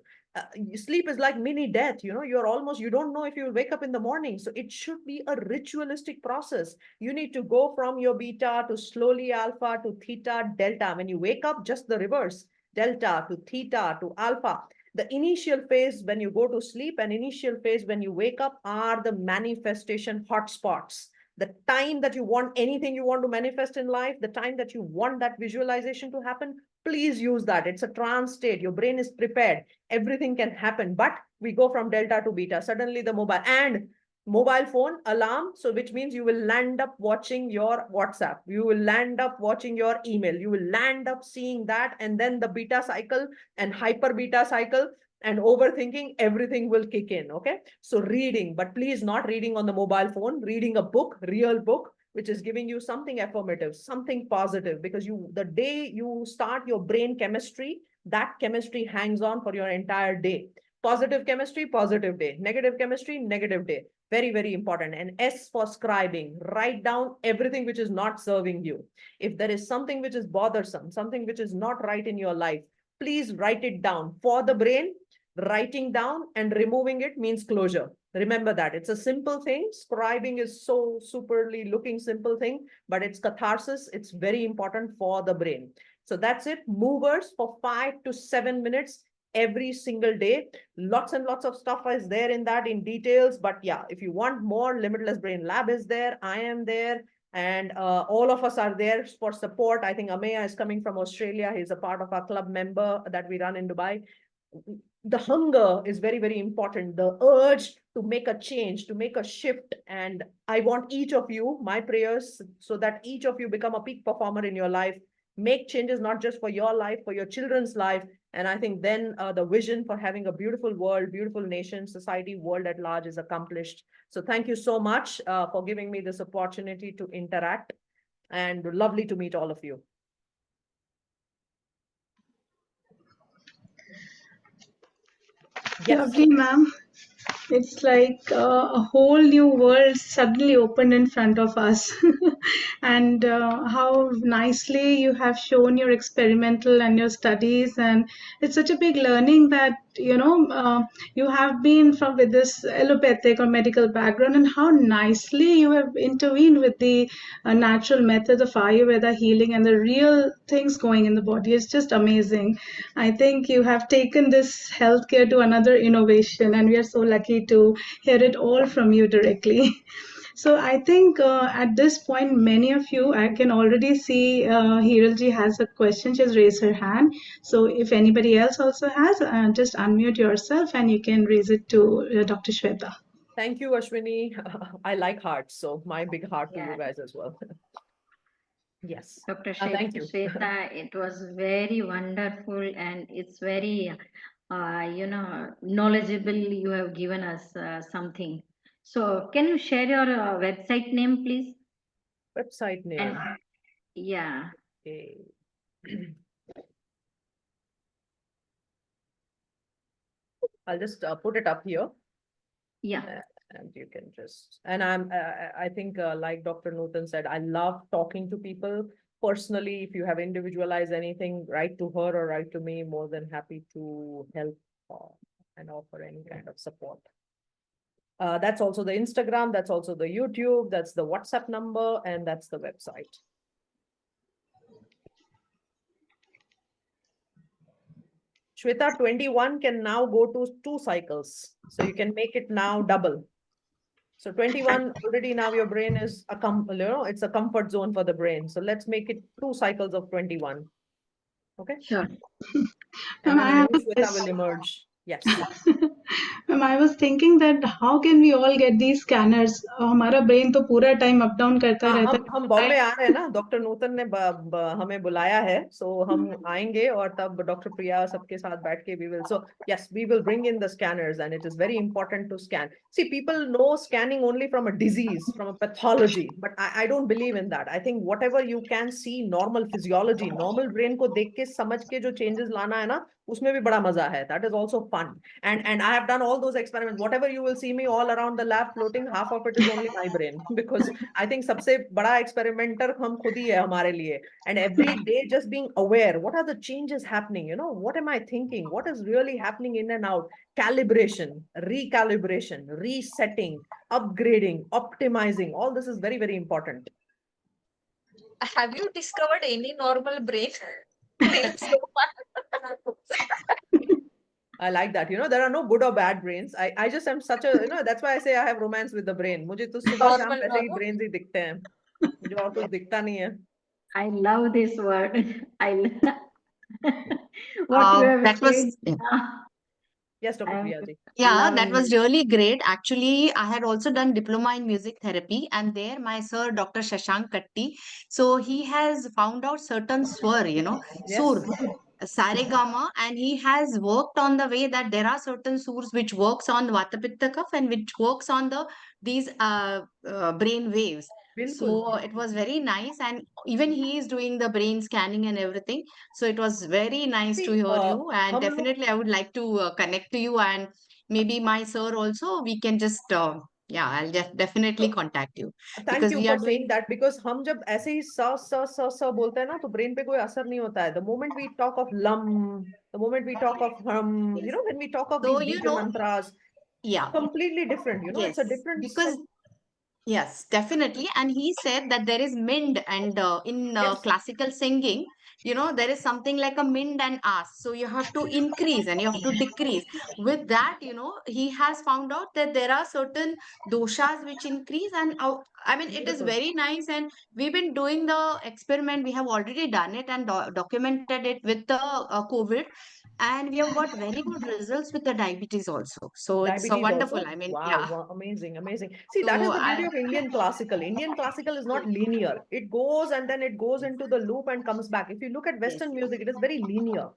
Sleep is like mini death. You know, you don't know if you will wake up in the morning. So it should be a ritualistic process. You need to go from your beta to slowly alpha to theta, delta. When you wake up, just the reverse, delta to theta to alpha. The initial phase when you go to sleep and initial phase when you wake up are the manifestation hotspots. The time that you want anything you want to manifest in life, the time that you want that visualization to happen, please use that. It's a trance state. Your brain is prepared. Everything can happen. But we go from delta to beta. Suddenly the mobile phone alarm. So which means you will land up watching your WhatsApp. You will land up watching your email. You will land up seeing that. And then the beta cycle and hyper beta cycle and overthinking, everything will kick in. Okay. So reading, but please not reading on the mobile phone, reading a book, real book, which is giving you something affirmative, something positive, because the day you start your brain chemistry, that chemistry hangs on for your entire day. Positive chemistry, positive day. Negative chemistry, negative day. Very, very important. And S for scribing. Write down everything which is not serving you. If there is something which is bothersome, something which is not right in your life, please write it down. For the brain, writing down and removing it means closure. Remember that. It's a simple thing. Scribing is so superly looking simple thing, but it's catharsis. It's very important for the brain. So that's it. Movers for 5 to 7 minutes every single day. Lots and lots of stuff is there in that in details. But yeah, if you want more, Limitless Brain Lab is there. I am there. And all of us are there for support. I think Ameya is coming from Australia. He's a part of our club member that we run in Dubai. The hunger is very, very important. The urge to make a change, to make a shift. And I want each of you, my prayers, so that each of you become a peak performer in your life. Make changes, not just for your life, for your children's life. And I think then the vision for having a beautiful world, beautiful nation, society, world at large is accomplished. So thank you so much for giving me this opportunity to interact, and lovely to meet all of you. Yes. Lovely, ma'am. It's like a whole new world suddenly opened in front of us. And how nicely you have shown your experimental and your studies. And it's such a big learning that, you have been from with this allopathic or medical background, and how nicely you have intervened with the natural methods of Ayurveda healing and the real things going in the body. It's just amazing. I think you have taken this healthcare to another innovation, and we are so lucky to hear it all from you directly. So I think at this point, many of you, I can already see Hiralji has a question. Just raise her hand. So if anybody else also has, just unmute yourself and you can raise it to Dr. Shweta. Thank you, Ashwini. I like hearts, so my big heart to you guys as well. Yes. Dr. Thank you. Shweta, it was very wonderful, and it's very, knowledgeable. You have given us something. So can you share your website name, please? Website name. And, yeah. Okay. I'll just put it up here. Yeah. And you can just, and I think like Dr. Nutan said, I love talking to people personally. If you have individualized anything, write to her or write to me, more than happy to help and offer any kind of support. That's also the Instagram, that's also the YouTube, that's the WhatsApp number, and that's the website. Shweta, 21 can now go to 2 cycles. So you can make it now double. So 21, already now your brain is it's a comfort zone for the brain. So let's make it 2 cycles of 21. Okay. Sure. And Ma'am, then I a have new a Shweta will question. emerge. Yes. Ma'am, I was thinking that how can we all get these scanners? हमारा brain तो पूरा time up down करता हाँ, रहता हम है. बॉम्बे आ रहे हैं ना, डॉक्टर नूतन ने हमें बुलाया है, सो हम आएंगे और तब डॉक्टर प्रिया सबके साथ बैठ के we will, so yes, we will bring in the scanners and it is very important to scan. See, people know scanning only from a disease, from a pathology, but I don't believe in that. I think whatever you can see normal physiology, normal brain को देख के समझ के जो changes लाना है ना, उसमें भी बड़ा मजा है. That is also fun. And I have done all those experiments. Whatever you will see me all around the lab floating, half of it is only my brain because I think सबसे बड़ा experimenter हम खुद ही है हमारे लिए. And every day just being aware, what are the changes happening? You know, what am I thinking? What is really happening in and out? Calibration, recalibration, resetting, upgrading, optimizing. All this is very, very important. Have you discovered any normal brain till so far? I like that. You know, there are no good or bad brains. I just am such a, you know, that's why I say I have romance with the brain. मुझे तो सुबह शाम Normal, वैसे ही normal. brains ही दिखते हैं. मुझे और कुछ दिखता नहीं है. I love this word. What you have That was said. Yes, Dr. I am Priya ji. yeah, that loving was it. really great. Actually, I had also done diploma in music therapy, and there my sir, Dr. Shashank Katti, so he has found out certain swar, Yes. sur, saregama, and he has worked on the way that there are certain surs which works on Vata Pitta Kapha and which works on these brain waves. बिल्कुल. So it was very nice, and even he is doing the brain scanning and everything. So it was very nice to See, hear you, and हम लोग definitely I would like to connect to you, and maybe my sir also. We can just yeah, I'll definitely contact you thank because you we are for saying doing that because हम जब ऐसे ही स बोलते हैं ना तो brain पे कोई असर नहीं होता है. The moment we talk of lam, the moment we talk of ham, yes. You know, when we talk of So these beej mantras, yeah, completely different, you know, it's a yes, different because set. yes, definitely. And he said that there is mind, and in Yes, classical singing, there is something like a mind and as. So you have to increase and you have to decrease. With that, he has found out that there are certain doshas which increase. And I mean, it is beautiful. very nice. And we've been doing the experiment. We have already done it and documented it with the COVID. And we have got very good results with the diabetes also. So it's Diabetes wonderful. also. I mean, Wow, yeah. wow, amazing, amazing. See, that is So the beauty I. of Indian classical. Indian classical is not linear. It goes and then it goes into the loop and comes back. If you look at Yes. Western music, it is very linear.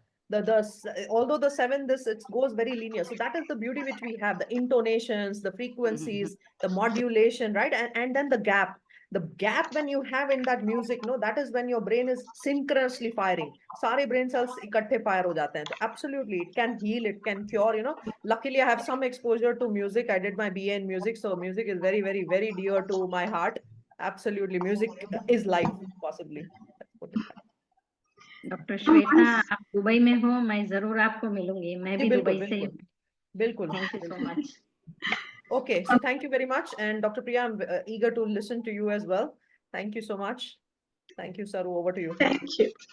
Although the seven, this it goes very linear. So that is the beauty which we have: the intonations, the frequencies, the modulation, right? And then the gap. The gap when you have in that music, no, that is when your brain is synchronously firing. सारे brain cells इकट्ठे fire हो जाते हैं. So absolutely, it can heal, it can cure. You know, luckily I have some exposure to music. I did my BA in music, so music is very, very, very dear to my heart. Absolutely, music is life, possibly. Let's put it that doctor Shweta, आप Dubai में हो, मैं जरूर आपको मिलूंगी. मैं way. भी जी, Dubai बिल्कुल, से ही बिल्कुल, हूँ. बिल्कुल, Thank you so बिल्कुल. much. Okay, so thank you very much. And Dr. Priya, I'm eager to listen to you as well. Thank you so much. Thank you, Saru. Over to you.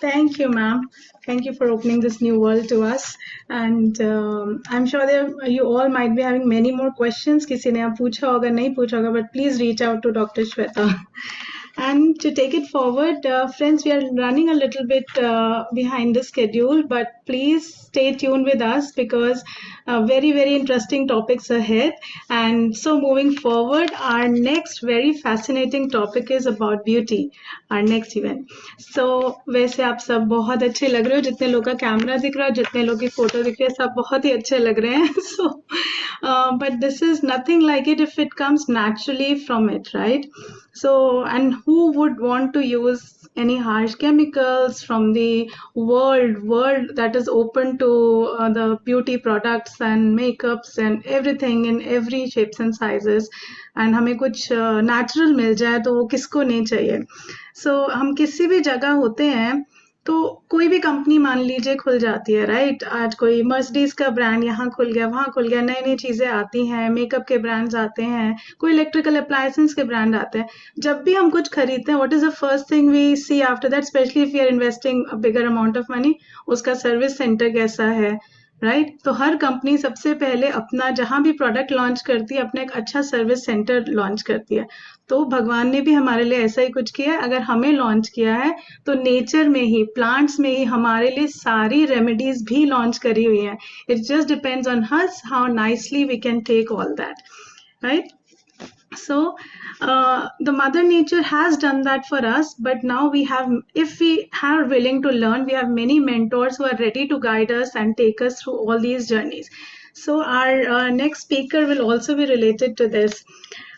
Thank you, ma'am. Thank you for opening this new world to us. And I'm sure you all might be having many more questions. किसी ने आप पूछा होगा, नहीं पूछा होगा, but please reach out to Dr. Shweta. And to take it forward, friends, we are running a little bit behind the schedule, but please stay tuned with us because very, very interesting topics ahead. And so moving forward, our next very fascinating topic is about beauty, our next event. So वैसे आप सब बहुत अच्छे लग रहे हो, जितने लोग का कैमरा दिख रहा है, जितने लोग की फोटो दिख रही है, सब बहुत ही अच्छे लग रहे हैं. So but this is nothing like it if it comes naturally from it, right? So, and who would want to use any harsh chemicals from the world that is open to the beauty products and makeups and everything in every shapes and sizes, and हमें कुछ natural मिल जाए तो वो किसको नहीं चाहिए. So हम किसी भी जगह होते हैं तो कोई भी कंपनी मान लीजिए खुल जाती है, राइट? आज कोई मर्सिडीज का ब्रांड यहाँ खुल गया, वहाँ खुल गया, नई नई चीजें आती हैं, मेकअप के ब्रांड्स आते हैं, कोई इलेक्ट्रिकल अप्लायंसेस के ब्रांड आते हैं. जब भी हम कुछ खरीदते हैं, what is the first thing we see after that, especially if you are investing a bigger amount of money, उसका सर्विस सेंटर कैसा है, राइट तो हर कंपनी सबसे पहले अपना जहां भी प्रोडक्ट लॉन्च करती है अपना एक अच्छा सर्विस सेंटर लॉन्च करती है तो भगवान ने भी हमारे लिए ऐसा ही कुछ किया है अगर हमें लॉन्च किया है तो नेचर में ही प्लांट्स में ही हमारे लिए सारी रेमेडीज भी लॉन्च करी हुई है it just depends on us how nicely we can take all that right so the mother nature has done that for us but now we have if we are willing to learn we have many mentors who are ready to guide us and take us through all these journeys so our next speaker will also be related to this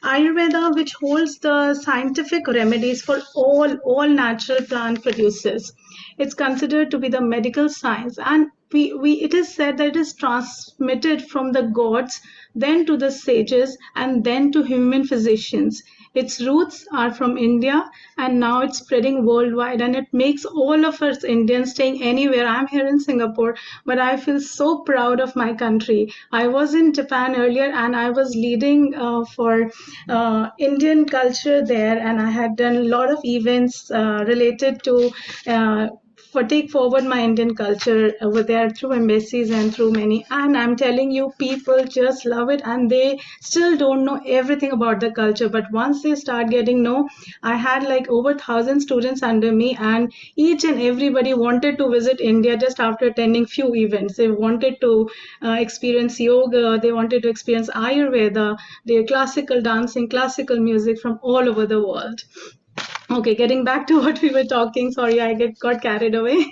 Ayurveda, which holds the scientific remedies for all natural plant producers. It's considered to be the medical science, and it is said that it is transmitted from the gods, then to the sages, and then to human physicians. Its roots are from India, and now it's spreading worldwide, and it makes all of us Indians staying anywhere. I'm here in Singapore, but I feel so proud of my country. I was in Japan earlier, and I was leading for Indian culture there, and I had done a lot of events related to for take forward my Indian culture over there through embassies and through many. And I'm telling you, people just love it, and they still don't know everything about the culture. But once they start getting know, I had like over 1,000 students under me, and each and everybody wanted to visit India just after attending few events. They wanted to experience yoga, they wanted to experience Ayurveda, their classical dancing, classical music from all over the world. Okay, getting back to what we were talking, sorry, got carried away.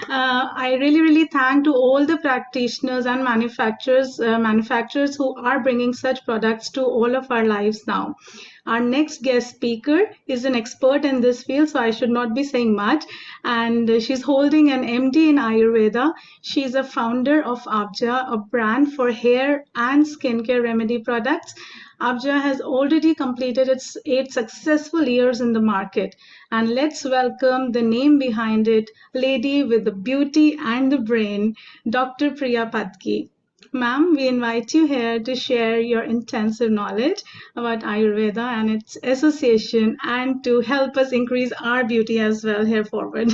I really thank to all the practitioners and manufacturers who are bringing such products to all of our lives now. Our next guest speaker is an expert in this field, so I should not be saying much. And she's holding an MD in Ayurveda. She's a founder of Abja, a brand for hair and skincare remedy products. Abja has already completed its 8 successful years in the market. And let's welcome the name behind it, lady with the beauty and the brain, Dr. Priya Patki. Ma'am, we invite you here to share your intensive knowledge about Ayurveda and its association and to help us increase our beauty as well here forward.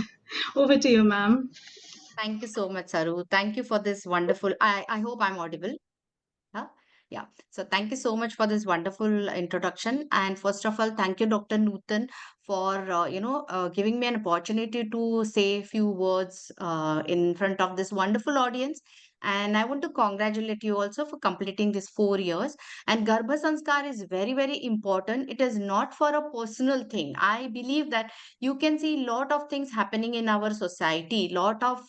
Over to you, ma'am. Thank you so much, Saru. Thank you for this wonderful. I hope I'm audible. Huh? Yeah. So thank you so much for this wonderful introduction. And first of all, thank you, Dr. Nutan, for giving me an opportunity to say a few words in front of this wonderful audience. And I want to congratulate you also for completing this 4 years. And Garbha Sanskar is very, very important. It is not for a personal thing. I believe that you can see a lot of things happening in our society, lot of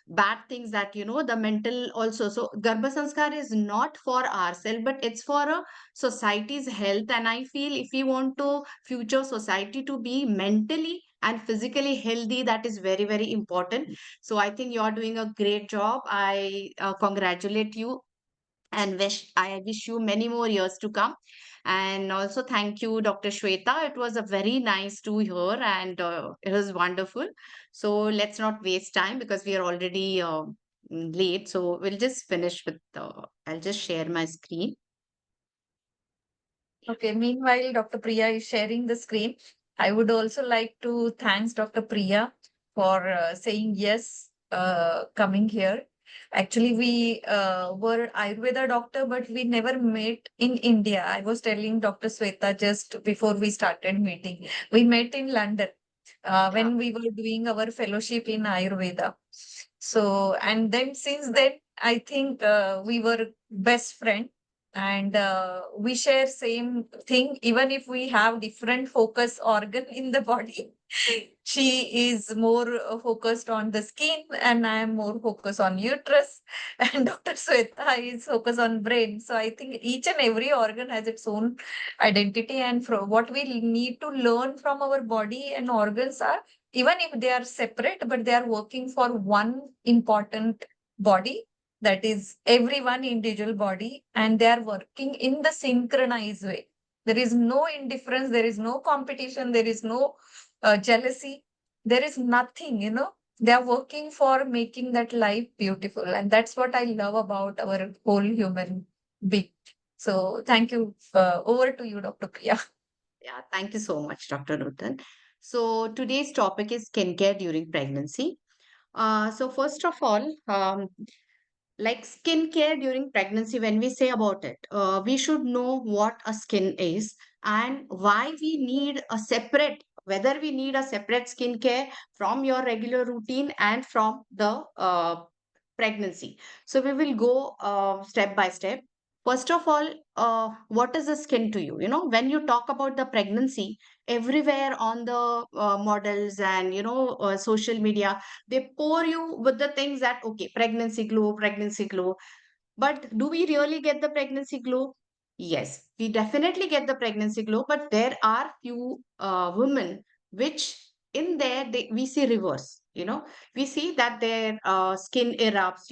bad things that the mental also. So Garbha Sanskar is not for ourselves, but it's for a society's health. And I feel if we want to future society to be mentally and physically healthy, that is very, very important. So I think you're doing a great job. I congratulate you and I wish you many more years to come. And also thank you, Dr. Shweta. It was a very nice to hear, and it was wonderful. So let's not waste time because we are already late. So we'll just finish with. I'll just share my screen. Okay, meanwhile, Dr. Priya is sharing the screen. I would also like to thanks Dr. Priya for saying yes, coming here. Actually, we were Ayurveda doctor, but we never met in India. I was telling Dr. Sweta just before we started meeting. We met in London when we were doing our fellowship in Ayurveda. So, and then since then, I think we were best friend and we share same thing even if we have different focus organ in the body. She is more focused on the skin and I am more focused on uterus and Dr. Sweta is focused on brain. So I think each and every organ has its own identity and what we need to learn from our body and organs are even if they are separate but they are working for one important body, that is every one individual body, and they are working in the synchronized way. There is no indifference, there is no competition, there is no jealousy, there is nothing, they are working for making that life beautiful. And that's what I love about our whole human being. So thank you. Over to you, Dr. Priya. Yeah, thank you so much, Dr. Nutan. So today's topic is skincare during pregnancy. So first of all, like skincare during pregnancy, when we say about it, we should know what a skin is and why we need a separate, whether we need a separate skincare from your regular routine and from the pregnancy. So we will go step by step. First of all, what is the skin to you? You know, when you talk about the pregnancy, everywhere on the models and social media, they pour you with the things that okay, pregnancy glow, pregnancy glow. But do we really get the pregnancy glow? Yes, we definitely get the pregnancy glow, but there are few women which in there we see reverse. We see that their skin erupts.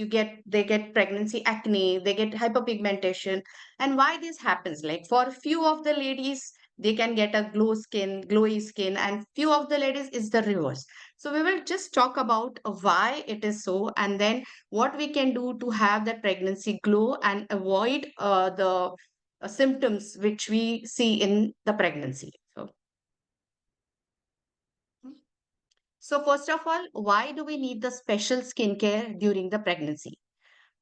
They get pregnancy acne, they get hyperpigmentation, and why this happens? Like for few of the ladies, they can get a glowy skin, and few of the ladies is the reverse. So we will just talk about why it is so, and then what we can do to have that pregnancy glow and avoid the symptoms which we see in the pregnancy. So first of all, why do we need the special skincare during the pregnancy?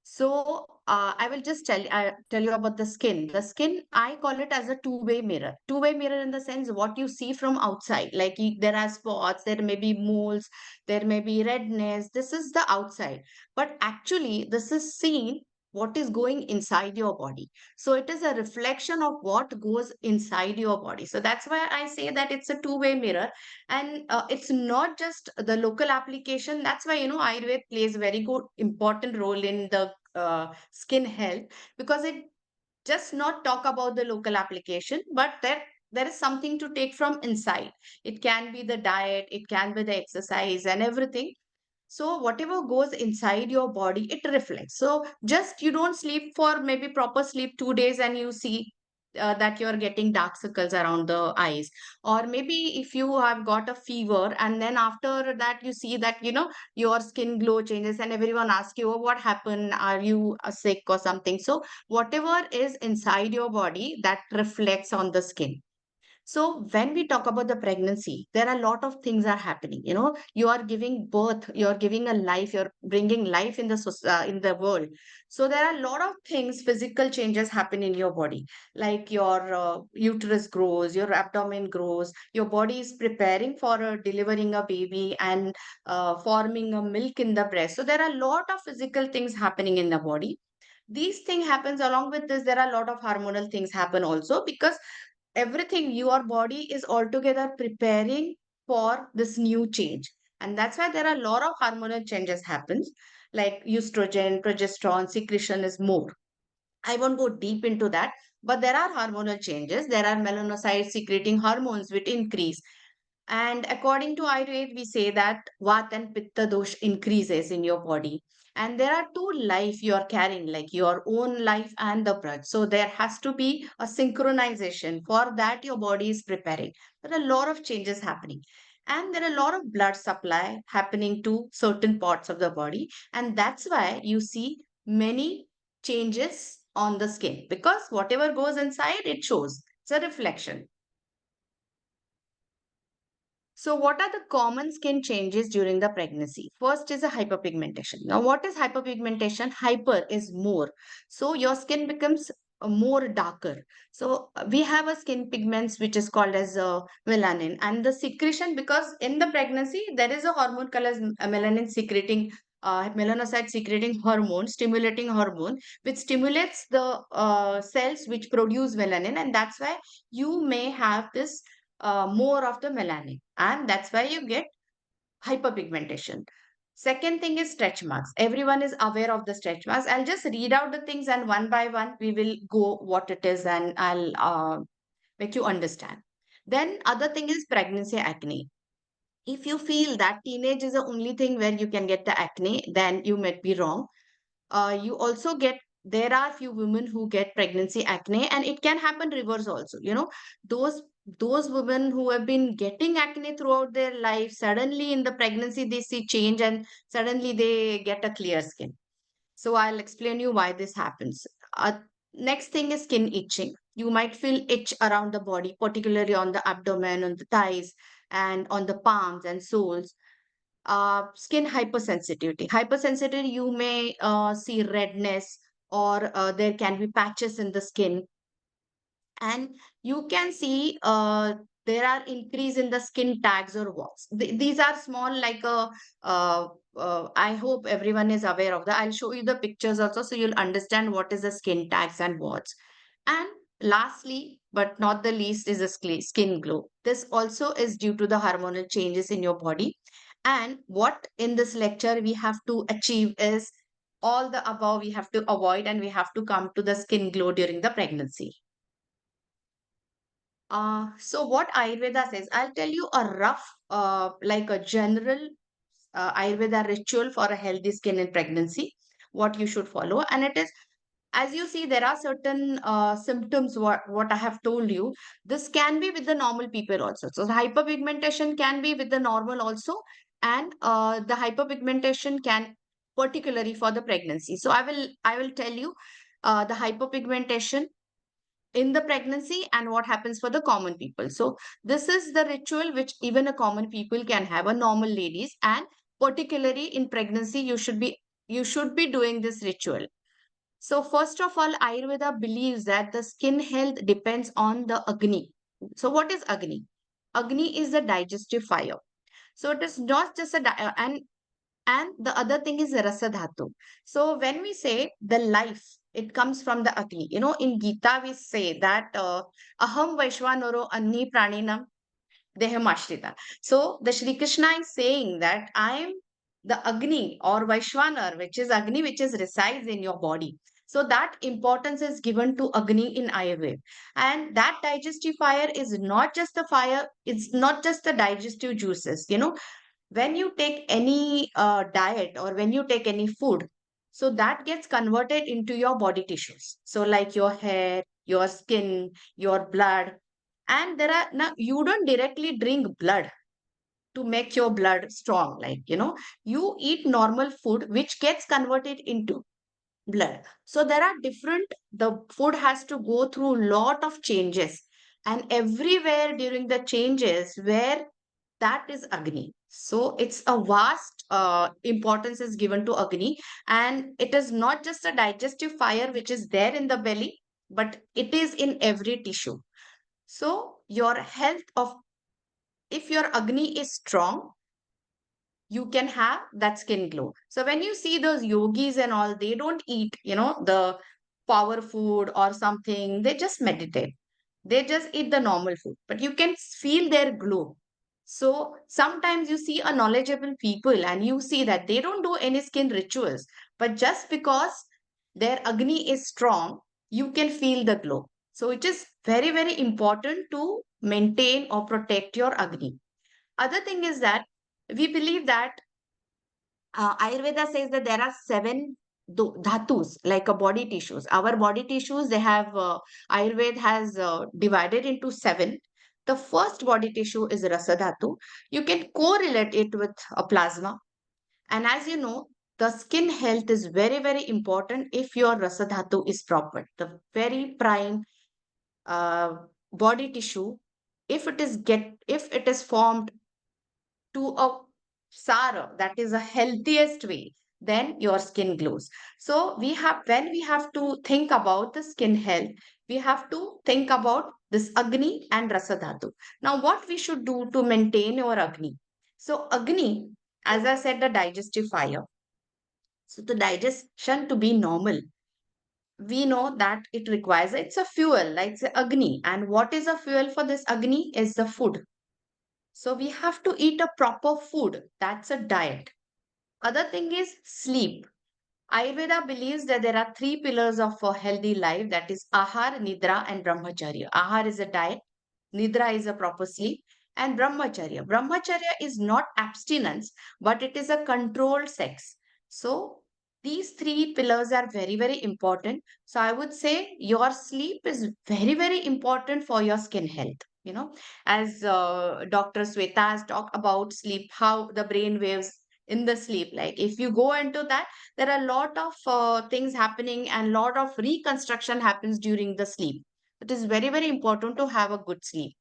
So I will just tell you about the skin. The skin, I call it as a two-way mirror. Two-way mirror in the sense what you see from outside. Like there are spots, there may be moles, there may be redness. This is the outside. But actually, this is seen what is going inside your body. So it is a reflection of what goes inside your body. So that's why I say that it's a two-way mirror. And it's not just the local application. That's why Ayurveda plays very good important role in the skin health, because it just not talk about the local application, but there is something to take from inside. It can be the diet, it can be the exercise and everything. So whatever goes inside your body, it reflects. So just you don't sleep for maybe proper sleep 2 days and you see that you're getting dark circles around the eyes. Or maybe if you have got a fever and then after that you see that, your skin glow changes and everyone asks you, oh, what happened? Are you sick or something? So whatever is inside your body, that reflects on the skin. So when we talk about the pregnancy, there are a lot of things are happening. You are giving birth, you are giving a life, you're bringing life in in the world. So there are a lot of things, physical changes happen in your body, like your uterus grows, your abdomen grows, your body is preparing for delivering a baby and forming a milk in the breast. So there are a lot of physical things happening in the body. These thing happens. Along with this, there are a lot of hormonal things happen also, because everything, your body is altogether preparing for this new change. And that's why there are a lot of hormonal changes happens, like estrogen, progesterone secretion is more. I won't go deep into that, but there are hormonal changes. There are melanocytes secreting hormones which increase. And according to Ayurveda, we say that Vata and Pitta dosh increases in your body. And there are two life you are carrying, like your own life and the blood. So there has to be a synchronization. For that, your body is preparing. There are a lot of changes happening. And there are a lot of blood supply happening to certain parts of the body. And that's why you see many changes on the skin, because whatever goes inside, it shows. It's a reflection. So, what are the common skin changes during the pregnancy? First is a hyperpigmentation. Now, what is hyperpigmentation? Hyper is more. So, your skin becomes more darker. So, we have a skin pigments which is called as melanin, and the secretion, because in the pregnancy there is a hormone called as melanin secreting. Melanocyte secreting hormone, stimulating hormone, which stimulates the cells which produce melanin, and that's why you may have this more of the melanin, and that's why you get hyperpigmentation. Second thing is stretch marks. Everyone is aware of the stretch marks. I'll just read out the things and one by one we will go what it is, and I'll make you understand. Then other thing is pregnancy acne. If you feel that teenage is the only thing where you can get the acne, then you might be wrong. You also get, there are few women who get pregnancy acne, and it can happen reverse also. Those those women who have been getting acne throughout their life, suddenly in the pregnancy they see change and suddenly they get a clear skin. So I'll explain you why this happens. Next thing is skin itching. You might feel itch around the body, particularly on the abdomen, on the thighs, and on the palms and soles. Skin hypersensitivity. Hypersensitivity, you may see redness, or there can be patches in the skin, and you can see there are increase in the skin tags or warts. These are small, like a I hope everyone is aware of that. I'll show you the pictures also, so you'll understand what is the skin tags and warts. And lastly, but not the least, is the skin glow. This also is due to the hormonal changes in your body. And what in this lecture we have to achieve is all the above we have to avoid, and we have to come to the skin glow during the pregnancy. So what Ayurveda says, I'll tell you a rough, like a general Ayurveda ritual for a healthy skin in pregnancy, what you should follow. And it is, as you see, there are certain symptoms, what I have told you. This can be with the normal people also. So the hyperpigmentation can be with the normal also. And the hyperpigmentation can particularly for the pregnancy. So I will tell you the hyperpigmentation in the pregnancy and what happens for the common people. So this is the ritual which even a common people can have, a normal ladies, and particularly in pregnancy you should be doing this ritual. So first of all, Ayurveda believes that the skin health depends on the Agni. So what is Agni? Agni is the digestive fire. So it is not just and the other thing is rasa dhatu. So when we say the life, it comes from the Agni. In Gita we say that aham vaishvanoro anni praninam dehamashrita. So the Shri Krishna is saying that I am the Agni or Vaishwanar, which is Agni, which is resides in your body. So that importance is given to Agni in Ayurveda. And that digestive fire is not just the fire, it's not just the digestive juices. When you take any diet or when you take any food, so that gets converted into your body tissues. So like your hair, your skin, your blood. And there are now, you don't directly drink blood to make your blood strong. Like, you eat normal food which gets converted into blood. So there are different, the food has to go through lot of changes, and everywhere during the changes where that is Agni. So it's a vast importance is given to Agni, and it is not just a digestive fire which is there in the belly, but it is in every tissue. So your health of, if your Agni is strong, you can have that skin glow. So when you see those yogis and all, they don't eat, the power food or something. They just meditate. They just eat the normal food, but you can feel their glow. So sometimes you see a knowledgeable people and you see that they don't do any skin rituals, but just because their Agni is strong, you can feel the glow. So it is very, very important to maintain or protect your Agni. Other thing is that we believe that Ayurveda says that there are seven dhatus, like a body tissues. Our body tissues, they have, Ayurveda has divided into seven. The first body tissue is rasa dhatu. You can correlate it with a plasma. And as you know, the skin health is very, very important if your rasa dhatu is proper. The very prime uh, body tissue, if it is formed to a sara, that is a healthiest way, then your skin glows. So when we have to think about the skin health, we have to think about this Agni and Rasa Dhatu. Now what we should do to maintain your Agni? So Agni, as I said, the digestive fire. So the digestion to be normal, we know that it requires, it's a fuel, like the Agni. And what is a fuel for this Agni is the food. So we have to eat a proper food. That's a diet. Other thing is sleep. Ayurveda believes that there are three pillars of a healthy life, that is Ahar, Nidra, and Brahmacharya. Ahar is a diet, Nidra is a proper sleep, and Brahmacharya. Brahmacharya is not abstinence, but it is a controlled sex. So these three pillars are very, very important. So I would say your sleep is very, very important for your skin health. As Dr. Shweta has talked about sleep, how the brain waves in the sleep. Like if you go into that, there are a lot of things happening and lot of reconstruction happens during the sleep. It is very, very important to have a good sleep.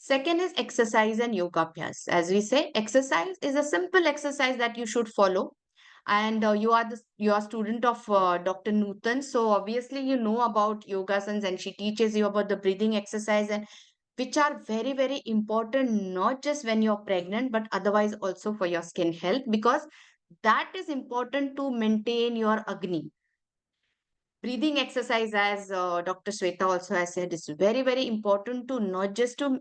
Second is exercise and yoga abhyas. As we say, exercise is a simple exercise that you should follow. And you are student of Dr. Nutan, so obviously you know about yogasans, and she teaches you about the breathing exercise, and which are very very important, not just when you're pregnant but otherwise also for your skin health, because that is important to maintain your agni. Breathing exercise, as Dr. Shweta also has said, is very very important to not just to,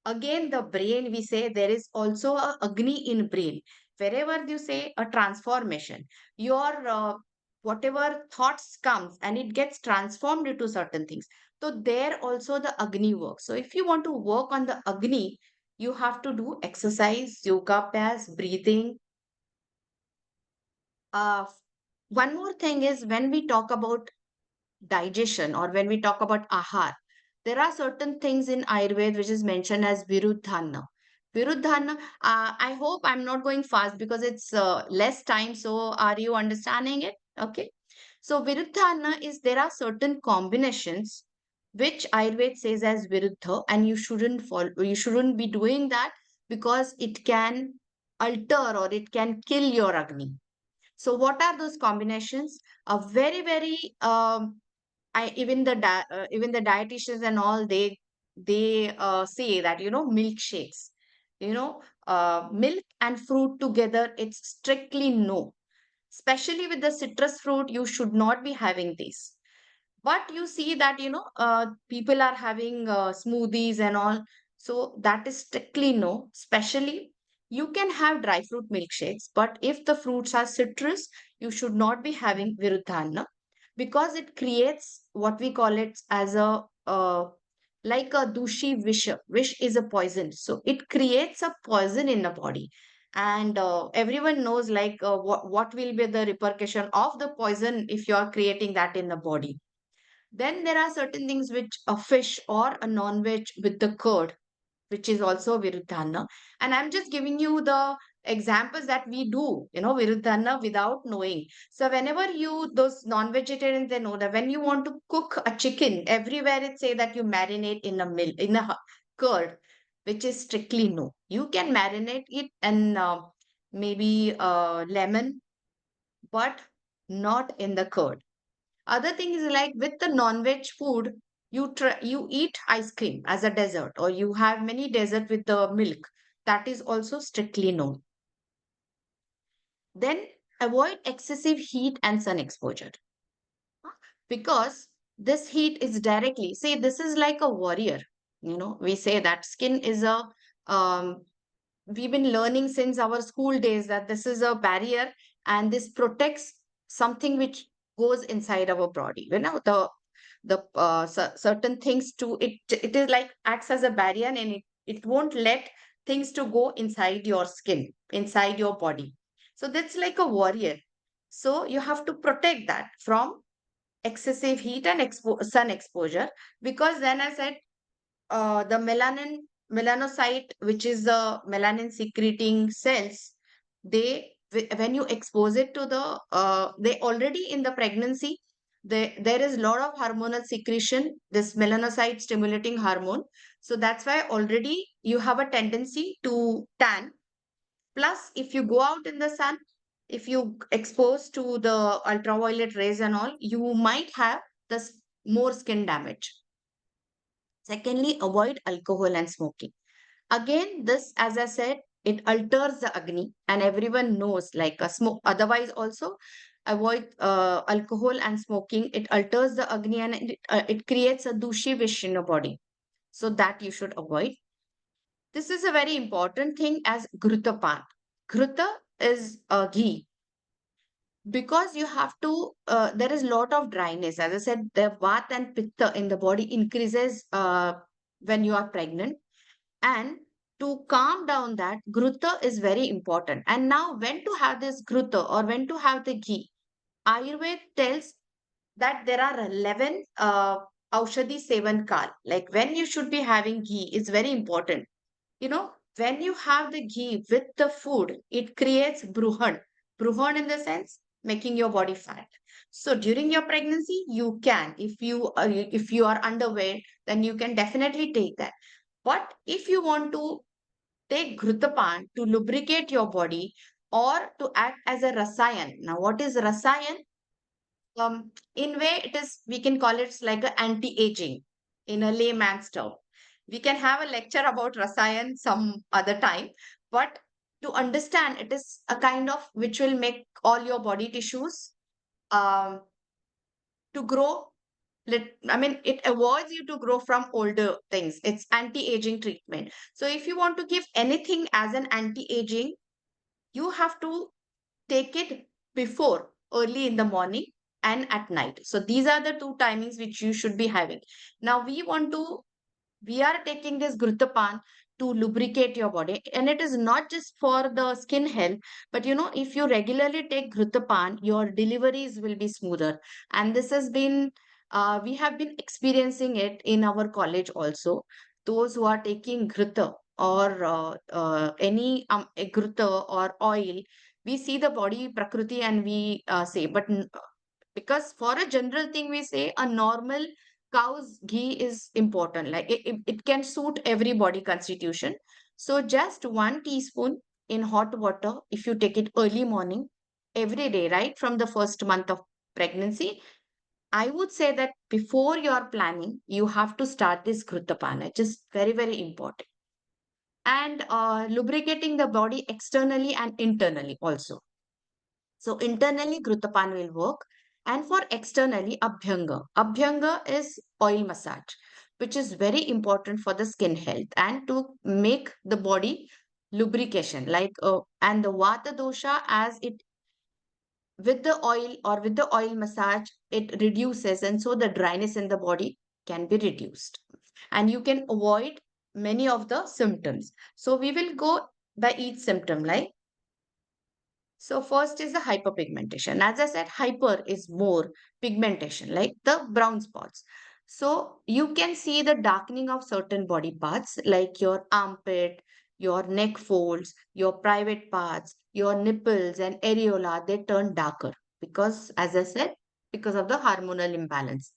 again, the brain, we say there is also a agni in brain. Wherever you say a transformation, your whatever thoughts comes and it gets transformed into certain things, so there also the agni works. So if you want to work on the agni, you have to do exercise, yoga pairs, breathing. uh, One more thing is, when we talk about digestion or when we talk about ahar, there are certain things in Ayurveda which is mentioned as viruddhana. Viruddhana, I hope I'm not going fast because it's less time. So are you understanding it? Okay. So viruddhana is, there are certain combinations which Ayurveda says as viruddha, and you shouldn't follow, you shouldn't be doing that, because it can alter or it can kill your agni. So what are those combinations? A very very even the dietitians and all, they say that, milkshakes, milk and fruit together, it's strictly no. Especially with the citrus fruit, you should not be having these. But you see that, people are having smoothies and all. So that is strictly no. Especially, you can have dry fruit milkshakes, but if the fruits are citrus, you should not be having viruddhana, because it creates what we call it as a like a dushi vish. Vish is a poison, so it creates a poison in the body. And everyone knows, like, what will be the repercussion of the poison if you are creating that in the body. Then there are certain things which a fish or a non-veg with the curd, which is also viruddhana. And I'm just giving you the examples that we do, viruddhana without knowing. So whenever those non-vegetarians, they know that when you want to cook a chicken, everywhere it say that you marinate in a curd, which is strictly no. You can marinate it in maybe lemon, but not in the curd. Other thing is, like, with the non-veg food, you eat ice cream as a dessert, or you have many dessert with the milk. That is also strictly no. Then avoid excessive heat and sun exposure, because this heat is directly, say, this is like a warrior. We say that skin is a um, we've been learning since our school days that this is a barrier, and this protects something which goes inside our body. Certain things to it, it is like acts as a barrier, and it won't let things to go inside your skin, inside your body. So that's like a warrior. So you have to protect that from excessive heat and sun exposure, because then I said, the melanocyte, which is the melanin secreting cells, when you expose it to the they already in the pregnancy, there is a lot of hormonal secretion, this melanocyte stimulating hormone. So that's why already you have a tendency to tan. Plus, if you go out in the sun, if you expose to the ultraviolet rays and all, you might have this more skin damage. Secondly, avoid alcohol and smoking. Again, this, as I said, it alters the agni, and everyone knows, like, a smoke. Otherwise, also avoid alcohol and smoking. It alters the agni, and it creates a dushi vish in your body. So that you should avoid. This is a very important thing as ghruta. Ghruta is ghee, because you have to. There is lot of dryness. As I said, the vata and pitta in the body increases when you are pregnant. And to calm down that, gruta is very important. And now, when to have this gruta or when to have the ghee, Ayurveda tells that there are 11 Aushadhi Sevan Kal. Like, when you should be having ghee is very important. When you have the ghee with the food, it creates bruhan. Bruhan in the sense making your body fat. So during your pregnancy, you can, if you are underweight, then you can definitely take that. But if you want to take Ghrutapan to lubricate your body or to act as a rasayan. Now, what is rasayan? In way, it is, we can call it like a anti-aging in a layman's term. We can have a lecture about rasayan some other time, but to understand, it is a kind of which will make all your body tissues um, to grow. I mean, it avoids you to grow from older things. It's anti-aging treatment. So if you want to give anything as an anti-aging, you have to take it before, early in the morning and at night. So these are the two timings which you should be having. Now we are taking this Grutapan to lubricate your body, and it is not just for the skin health, but if you regularly take Grutapan, your deliveries will be smoother. And this has been, we have been experiencing it in our college also. Those who are taking Gruta or any a Gruta or oil, we see the body Prakriti and we say, but because for a general thing, we say a normal cow's ghee is important. Like it can suit every body constitution. So just 1 teaspoon in hot water, if you take it early morning, every day, right from the first month of pregnancy, I would say that before you are planning, you have to start this Krutapana, which is very, very important. And lubricating the body externally and internally also. So internally, Grutapan will work. And for externally, Abhyanga. Abhyanga is oil massage, which is very important for the skin health and to make the body lubrication. And the Vata dosha, as it with the oil or with the oil massage, it reduces. And so the dryness in the body can be reduced. And you can avoid many of the symptoms. So we will go by each symptom, like so first is the hyperpigmentation. As I said, hyper is more pigmentation, like the brown spots. So you can see the darkening of certain body parts like your armpit, your neck folds, your private parts, your nipples and areola, they turn darker because, as I said, because of the hormonal imbalance.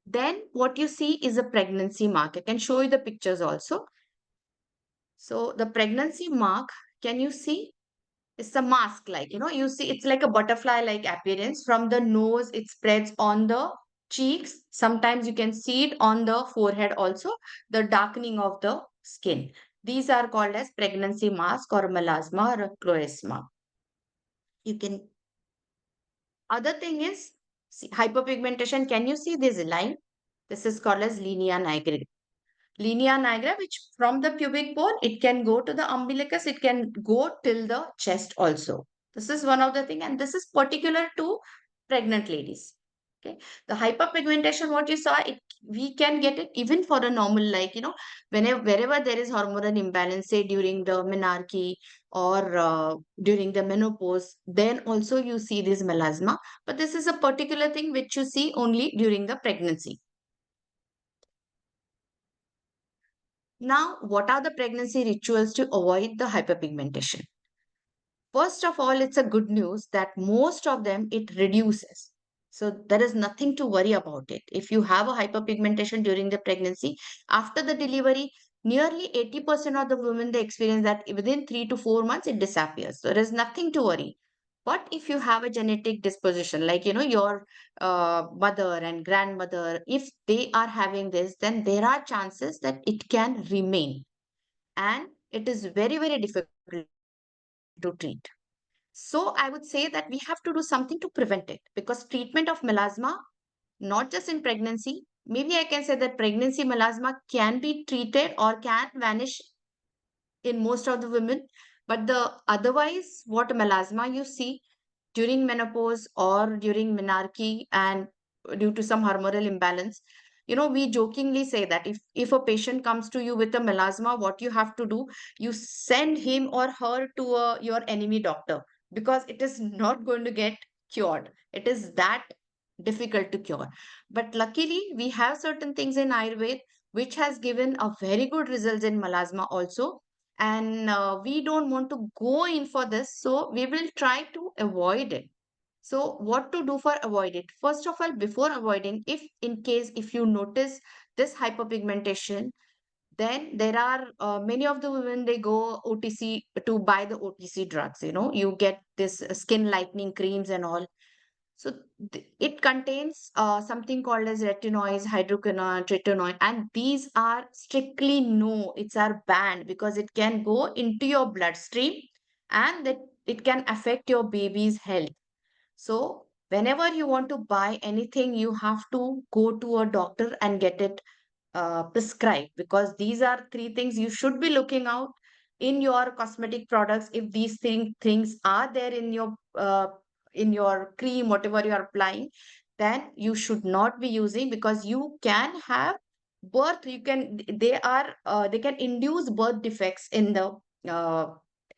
Then what you see is a pregnancy mark. I can show you the pictures also. So the pregnancy mark, can you see? It's a mask, like, you see, it's like a butterfly like appearance. From the nose, it spreads on the cheeks. Sometimes you can see it on the forehead also, the darkening of the skin. These are called as pregnancy mask or melasma or chloesma. You can, other thing is, see, hyperpigmentation. Can you see this line? This is called as linea nigra. Linea nigra, which from the pubic bone, it can go to the umbilicus, it can go till the chest also. This is one of the thing, and this is particular to pregnant ladies. Okay, the hyperpigmentation, what you saw, we can get it even for a normal, like, wherever there is hormonal imbalance, say during the menarche or during the menopause, then also you see this melasma. But this is a particular thing which you see only during the pregnancy. Now, what are the pregnancy rituals to avoid the hyperpigmentation? First of all, it's a good news that most of them it reduces. So there is nothing to worry about it. If you have a hyperpigmentation during the pregnancy, after the delivery, nearly 80% of the women they experience that within 3 to 4 months it disappears. So there is nothing to worry. But if you have a genetic disposition, like your mother and grandmother, if they are having this, then there are chances that it can remain, and it is very, very difficult to treat. So I would say that we have to do something to prevent it, because treatment of melasma, not just in pregnancy, maybe I can say that pregnancy melasma can be treated or can vanish in most of the women. But the otherwise, what melasma you see during menopause or during menarche and due to some hormonal imbalance, we jokingly say that if a patient comes to you with a melasma, what you have to do, you send him or her to your enemy doctor, because it is not going to get cured. It is that difficult to cure. But luckily, we have certain things in Ayurveda which has given a very good results in melasma also. And we don't want to go in for this, so we will try to avoid it. So what to do for avoid it? First of all, before avoiding, if in case if you notice this hyperpigmentation, Then there are many of the women, they go OTC to buy the OTC drugs. You get this skin lightening creams and all. So it contains something called as retinoids, hydroquinone, tretinoin, and these are strictly no, it's are banned because it can go into your bloodstream and that it can affect your baby's health. So whenever you want to buy anything, you have to go to a doctor and get it prescribed, because these are three things you should be looking out in your cosmetic products. If these things are there in your cream, whatever you are applying, then you should not be using, because you can have birth, they can induce birth defects uh,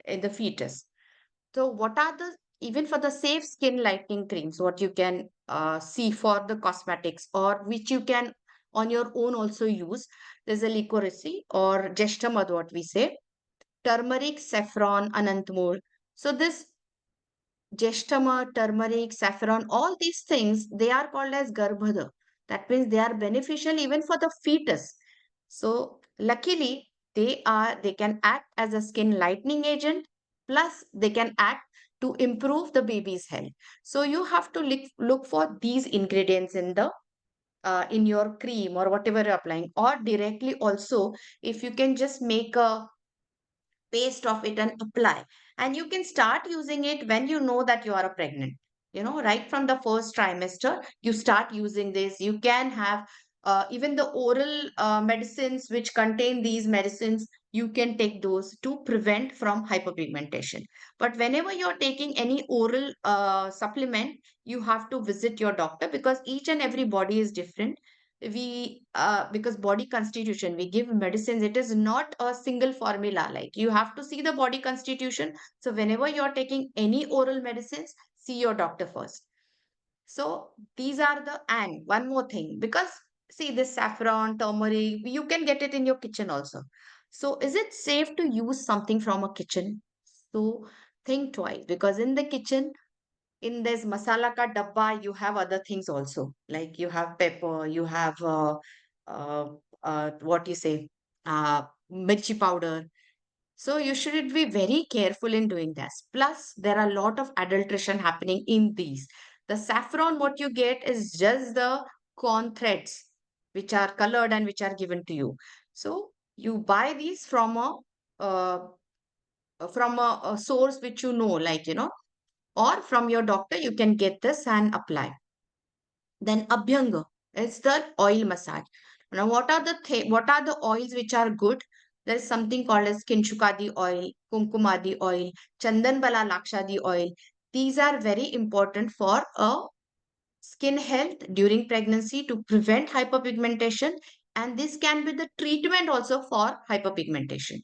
in the fetus. So what are the, even for the safe skin lightening creams, what you can see for the cosmetics, or which you can on your own also use, there's a licorice or gestamad, what we say, turmeric, saffron, anantmur. So this gestamad, turmeric, saffron, all these things, they are called as garbhada. That means they are beneficial even for the fetus. So luckily, they can act as a skin lightening agent, plus they can act to improve the baby's health. So you have to look for these ingredients in your cream or whatever you're applying, or directly also, if you can just make a paste of it and apply, and you can start using it when you know that you are pregnant. Right from the first trimester you start using this. You can have even the oral medicines which contain these medicines, you can take those to prevent from hyperpigmentation. But whenever you're taking any oral supplement, you have to visit your doctor, because each and every body is different. Because body constitution, we give medicines, it is not a single formula. Like, you have to see the body constitution. So whenever you're taking any oral medicines, see your doctor first. So these are and one more thing, because see, this saffron, turmeric, you can get it in your kitchen also. So is it safe to use something from a kitchen? So think twice, because in the kitchen, in this masala ka dabba, you have other things also. Like, you have pepper, you have uh, what you say, mirchi powder. So you should be very careful in doing this. Plus, there are a lot of adulteration happening in these. The saffron, what you get is just the corn threads, which are colored and which are given to you. So you buy these uh, from a source which you know, like, or from your doctor, you can get this and apply. Then abhyanga is the oil massage. Now, what are the oils which are good? There is something called as kinchukadi oil, kumkumadi oil, chandan bala lakshadi oil. These are very important for a skin health during pregnancy to prevent hyperpigmentation, and this can be the treatment also for hyperpigmentation.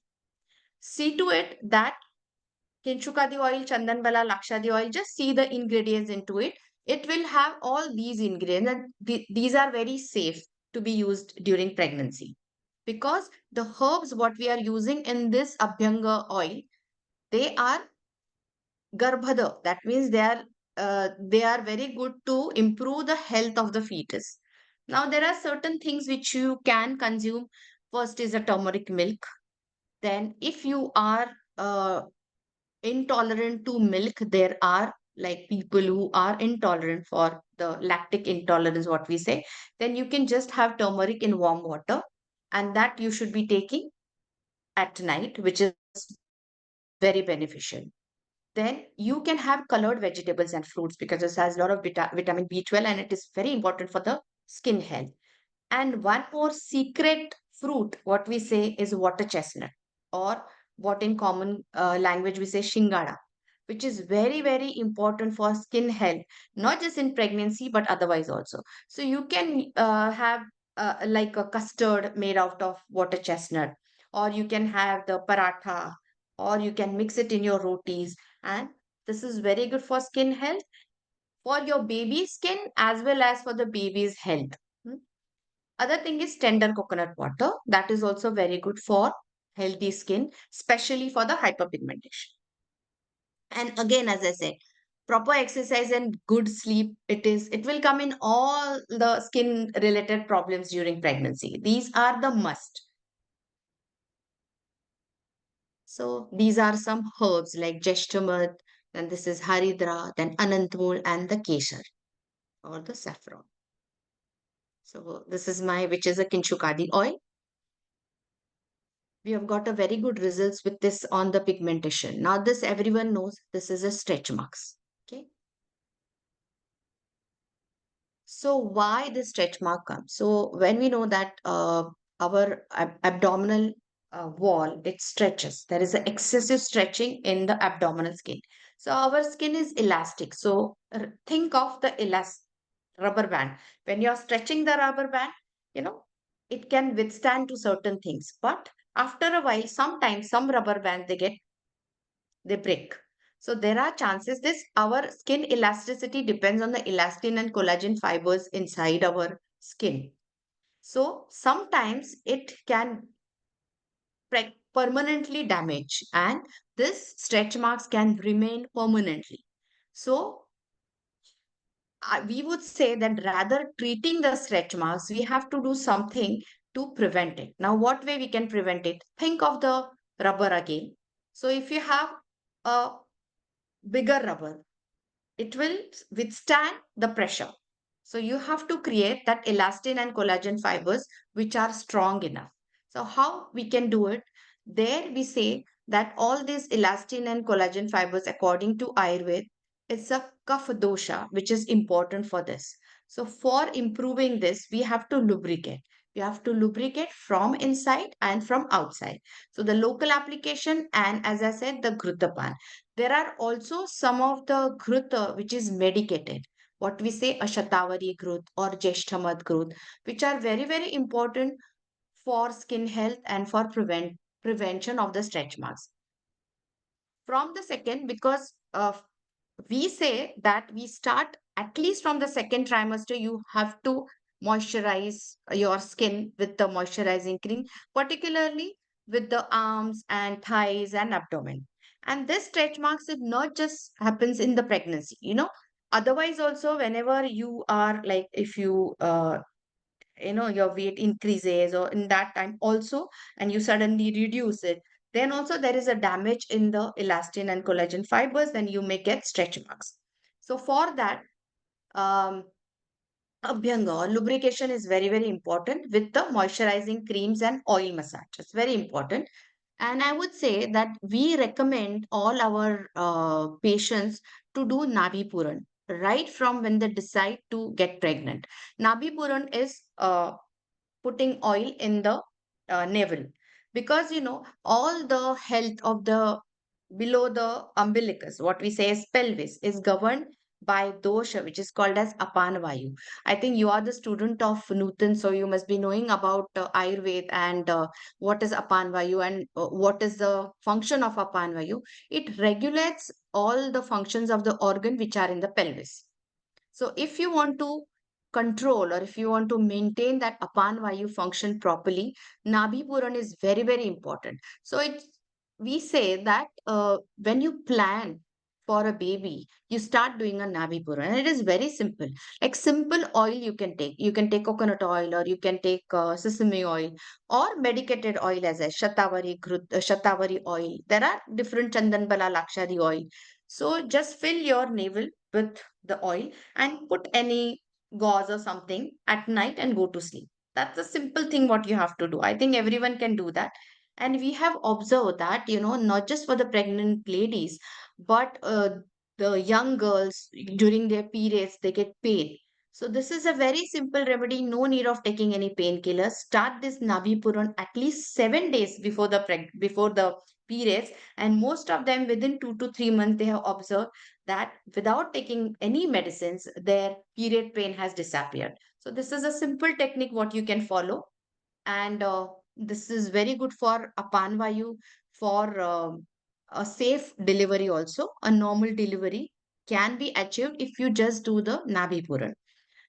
See to it that Kinchukadi oil, Chandan Bala, Lakshadi oil, just see the ingredients into it. It will have all these ingredients, and these are very safe to be used during pregnancy. Because the herbs what we are using in this Abhyanga oil, they are Garbhada. That means they are very good to improve the health of the fetus. Now there are certain things which you can consume. First is a turmeric milk. Then if you are intolerant to milk, there are like people who are intolerant for the lactic intolerance, what we say, then you can just have turmeric in warm water, and that you should be taking at night, which is very beneficial. Then you can have colored vegetables and fruits, because this has a lot of vitamin B12 and it is very important for the skin health. And one more secret fruit, what we say, is water chestnut, or what in common language we say shingada, which is very, very important for skin health, not just in pregnancy, but otherwise also. So you can have like a custard made out of water chestnut, or you can have the paratha, or you can mix it in your rotis. And this is very good for skin health, for your baby's skin, as well as for the baby's health. Hmm. Other thing is tender coconut water. That is also very good for healthy skin, especially for the hyperpigmentation. And again, as I said, proper exercise and good sleep, it will come in all the skin related problems during pregnancy. These are the must. So these are some herbs like Jeshtamad, then this is Haridra, then Anantmul and the Kesar or the saffron. So this is which is a Kinshukadi oil. We have got a very good results with this on the pigmentation. Now this everyone knows this is a stretch marks. Okay. So why the stretch mark comes? So when we know that our abdominal wall, it stretches. There is an excessive stretching in the abdominal skin. So our skin is elastic. So think of the rubber band. When you're stretching the rubber band, it can withstand to certain things. But after a while, sometimes some rubber bands they break. So there are chances this our skin elasticity depends on the elastin and collagen fibers inside our skin. So sometimes it can permanently damage and this stretch marks can remain permanently. So we would say that rather treating the stretch marks, we have to do something to prevent it. Now, what way we can prevent it? Think of the rubber again. So if you have a bigger rubber, it will withstand the pressure. So you have to create that elastin and collagen fibers which are strong enough. So how we can do it? There we say that all these elastin and collagen fibers according to Ayurveda, it's a kapha dosha which is important for this. So for improving this, we have to lubricate. We have to lubricate from inside and from outside. So the local application and as I said, the Ghrutapan. There are also some of the Ghruta which is medicated what we say a Shatavari growth or Jeshtamad growth, which are very, very important for skin health and for prevention of the stretch marks. From the second, because we say that we start at least from the second trimester, you have to moisturize your skin with the moisturizing cream, particularly with the arms and thighs and abdomen. And this stretch marks, it not just happens in the pregnancy, otherwise also whenever you are like if your weight increases or in that time also and you suddenly reduce it, then also there is a damage in the elastin and collagen fibers, then you may get stretch marks. So for that, um abhyanga or lubrication is very, very important with the moisturizing creams and oil massage. It's very important. And I would say that we recommend all our patients to do Nabi Puran right from when they decide to get pregnant. Nabi Puran is putting oil in the navel because all the health of the below the umbilicus, what we say is pelvis, is governed by dosha, which is called as apan vayu. I think you are the student of Nutan, so you must be knowing about Ayurveda and what is apan vayu and what is the function of apan vayu. It regulates all the functions of the organ which are in the pelvis. So if you want to control or if you want to maintain that apan vayu function properly, Nabhi Puran is very, very important. So we say that when you plan for a baby, you start doing a Nabhi Puran. And it is very simple. Like simple oil you can take. You can take coconut oil or you can take sesame oil or medicated oil as a Shatavari oil. There are different Chandan Bala Lakshari oil. So just fill your navel with the oil and put any gauze or something at night and go to sleep. That's a simple thing what you have to do. I think everyone can do that. And we have observed that, not just for the pregnant ladies, but the young girls during their periods, they get pain. So this is a very simple remedy. No need of taking any painkillers. Start this Navi Puran at least 7 days before before the periods, and most of them within 2 to 3 months they have observed that without taking any medicines, their period pain has disappeared. So this is a simple technique what you can follow, and this is very good for apan vayu, for a safe delivery also. A normal delivery can be achieved if you just do the Nabi Puran.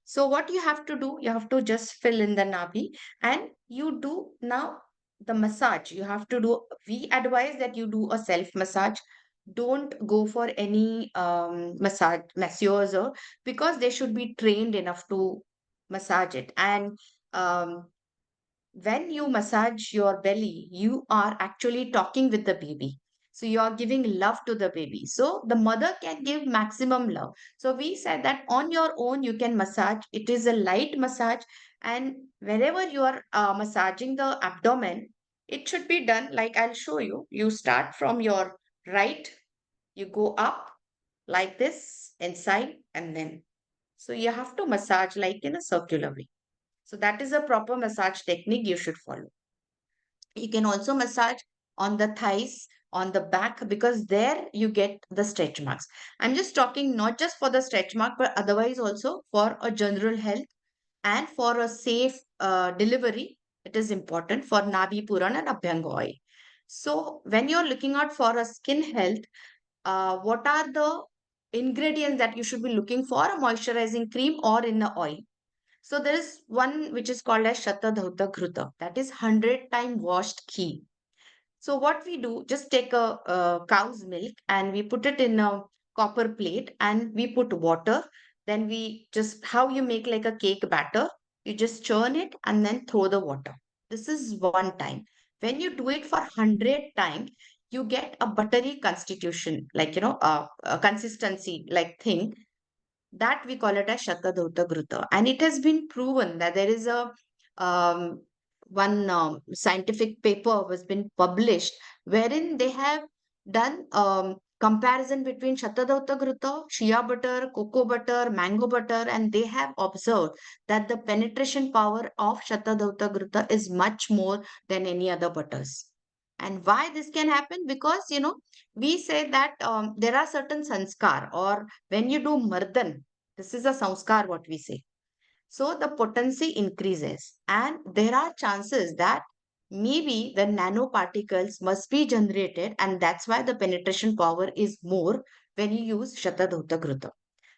So what you have to do, you have to just fill in the nabi and you do now the massage. You have to do, we advise that you do a self massage. Don't go for any masseurs because they should be trained enough to massage it. And um, when you massage your belly, you are actually talking with the baby. So you are giving love to the baby. So the mother can give maximum love. So we said that on your own, you can massage. It is a light massage. And wherever you are massaging the abdomen, it should be done like I'll show you. You start from your right, you go up like this, inside, and then. So you have to massage like in a circular way. So that is a proper massage technique you should follow. You can also massage on the thighs, on the back, because there you get the stretch marks. I'm just talking not just for the stretch mark, but otherwise also for a general health and for a safe delivery. It is important for Nabi Puran and Abhyanga oil. So when you're looking out for a skin health, what are the ingredients that you should be looking for a moisturizing cream or in the oil? So there is one which is called as Shatadhauta Ghruta, that is 100 time washed ghee. So what we do, just take a cow's milk and we put it in a copper plate and we put water. Then we just, how you make like a cake batter, you just churn it and then throw the water. This is one time. When you do it for 100 times, you get a buttery constitution, like, a consistency like thing that we call it as Shatadhauta Ghruta. And it has been proven that there is a one scientific paper was been published wherein they have done comparison between Shatadhauta Ghruta, shea butter, cocoa butter, mango butter, and they have observed that the penetration power of Shatadhauta Ghruta is much more than any other butters. And why this can happen? Because, we say that there are certain sanskar, or when you do mardan, this is a sanskar, what we say. So the potency increases, and there are chances that maybe the nanoparticles must be generated, and that's why the penetration power is more when you use Shatadhauta Ghruta.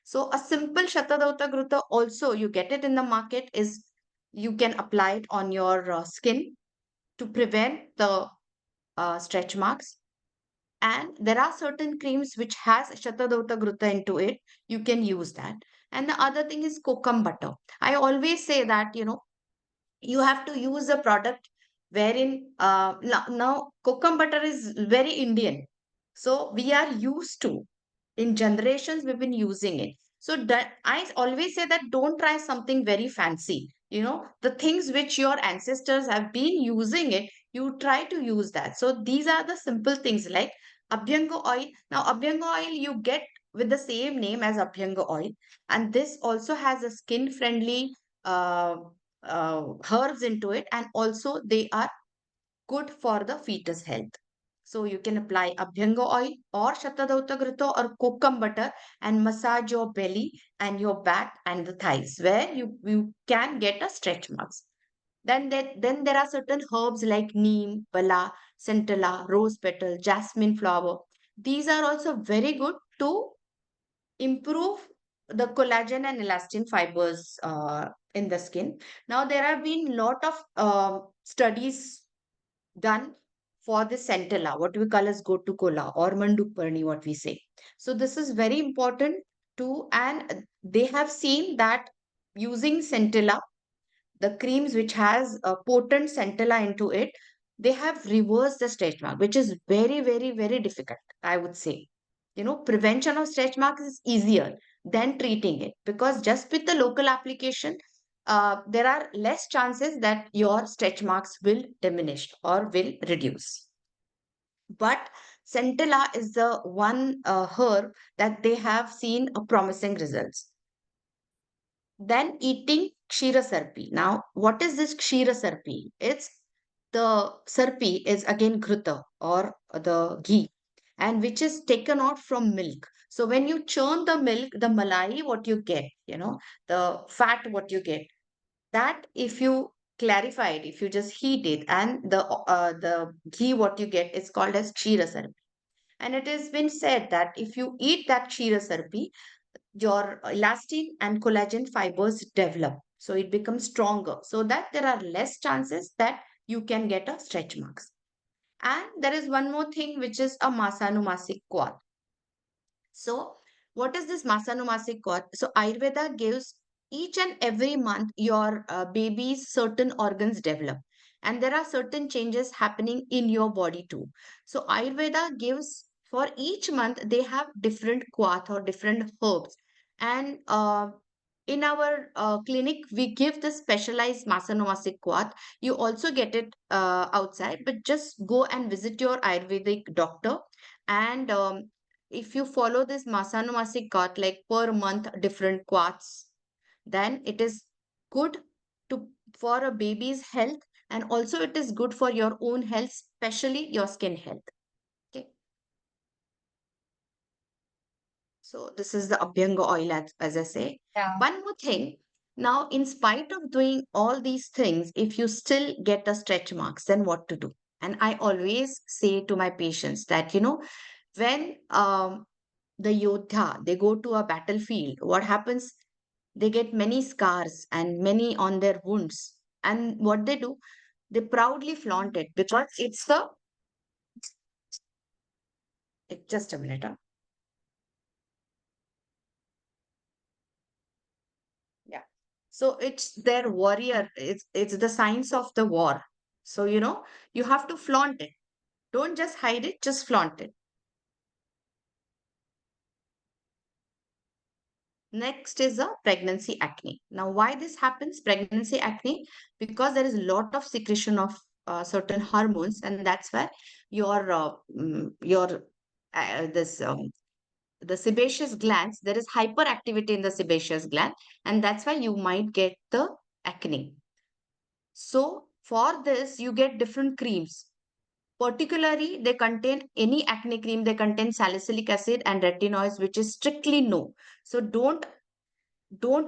So a simple Shatadhauta Ghruta also, you get it in the market, is you can apply it on your skin to prevent the stretch marks. And there are certain creams which has Shatadhauta Ghruta into it. You can use that. And the other thing is kokum butter. I always say that, you have to use a product wherein now kokum butter is very Indian. So we are used to, in generations we've been using it. So that I always say that don't try something very fancy. The things which your ancestors have been using it, you try to use that. So these are the simple things like Abhyanga oil. Now Abhyanga oil you get with the same name as Abhyanga oil, and this also has a skin friendly uh, herbs into it, and also they are good for the fetus health. So you can apply Abhyanga oil or Shatadhauta Ghruta or kokum butter and massage your belly and your back and the thighs where you can get a stretch marks. Then there are certain herbs like neem, bala, centella, rose petal, jasmine flower. These are also very good to improve the collagen and elastin fibers in the skin. Now, there have been lot of studies done for the centella, what we call as gotu kola or mandukparni, what we say. So this is very important too, and they have seen that using centella, the creams which has a potent centella into it, they have reversed the stretch mark, which is very, very, very difficult, I would say. Prevention of stretch marks is easier than treating it, because just with the local application, there are less chances that your stretch marks will diminish or will reduce. But centella is the one herb that they have seen a promising results. Then eating Kshira Sarpi. Now, what is this Kshira Sarpi? It's the Sarpi is again Ghruta or the ghee, and which is taken out from milk. So when you churn the milk, the malai, what you get, the fat, what you get, that if you clarify it, if you just heat it, and the ghee, what you get is called as Kshira Sarpi. And it has been said that if you eat that Kshira Sarpi, your elastin and collagen fibers develop. So it becomes stronger, so that there are less chances that you can get a stretch marks. And there is one more thing, which is a Masanumasic quad. So what is this Masanumasic quad? So Ayurveda gives each and every month your baby's certain organs develop. and there are certain changes happening in your body too. So Ayurveda gives, for each month they have different kwath or different herbs, and in our clinic we give the specialized Masanomasic kwath. You also get it outside, but just go and visit your Ayurvedic doctor, and if you follow this Masanomasic kwath, like per month different kwaths, then it is good to for a baby's health, and also it is good for your own health, especially your skin health. Okay, so this is the Abhyanga oil, as I say. Yeah. One more thing. Now, in spite of doing all these things, if you still get a stretch marks, then what to do? And I always say to my patients that, when the yodha, they go to a battlefield, what happens? They get many scars and many on their wounds. And what they do, they proudly flaunt it, because it's the, just a minute. Yeah. So it's their warrior. It's the signs of the war. So, you have to flaunt it. Don't just hide it, just flaunt it. Next is a pregnancy acne. Now, why this happens? Pregnancy acne, because there is a lot of secretion of certain hormones, and that's why your this the sebaceous glands, there is hyperactivity in the sebaceous gland, and that's why you might get the acne. So for this, you get different creams. Particularly, they contain any acne cream, they contain salicylic acid and retinoids, which is strictly no. So don't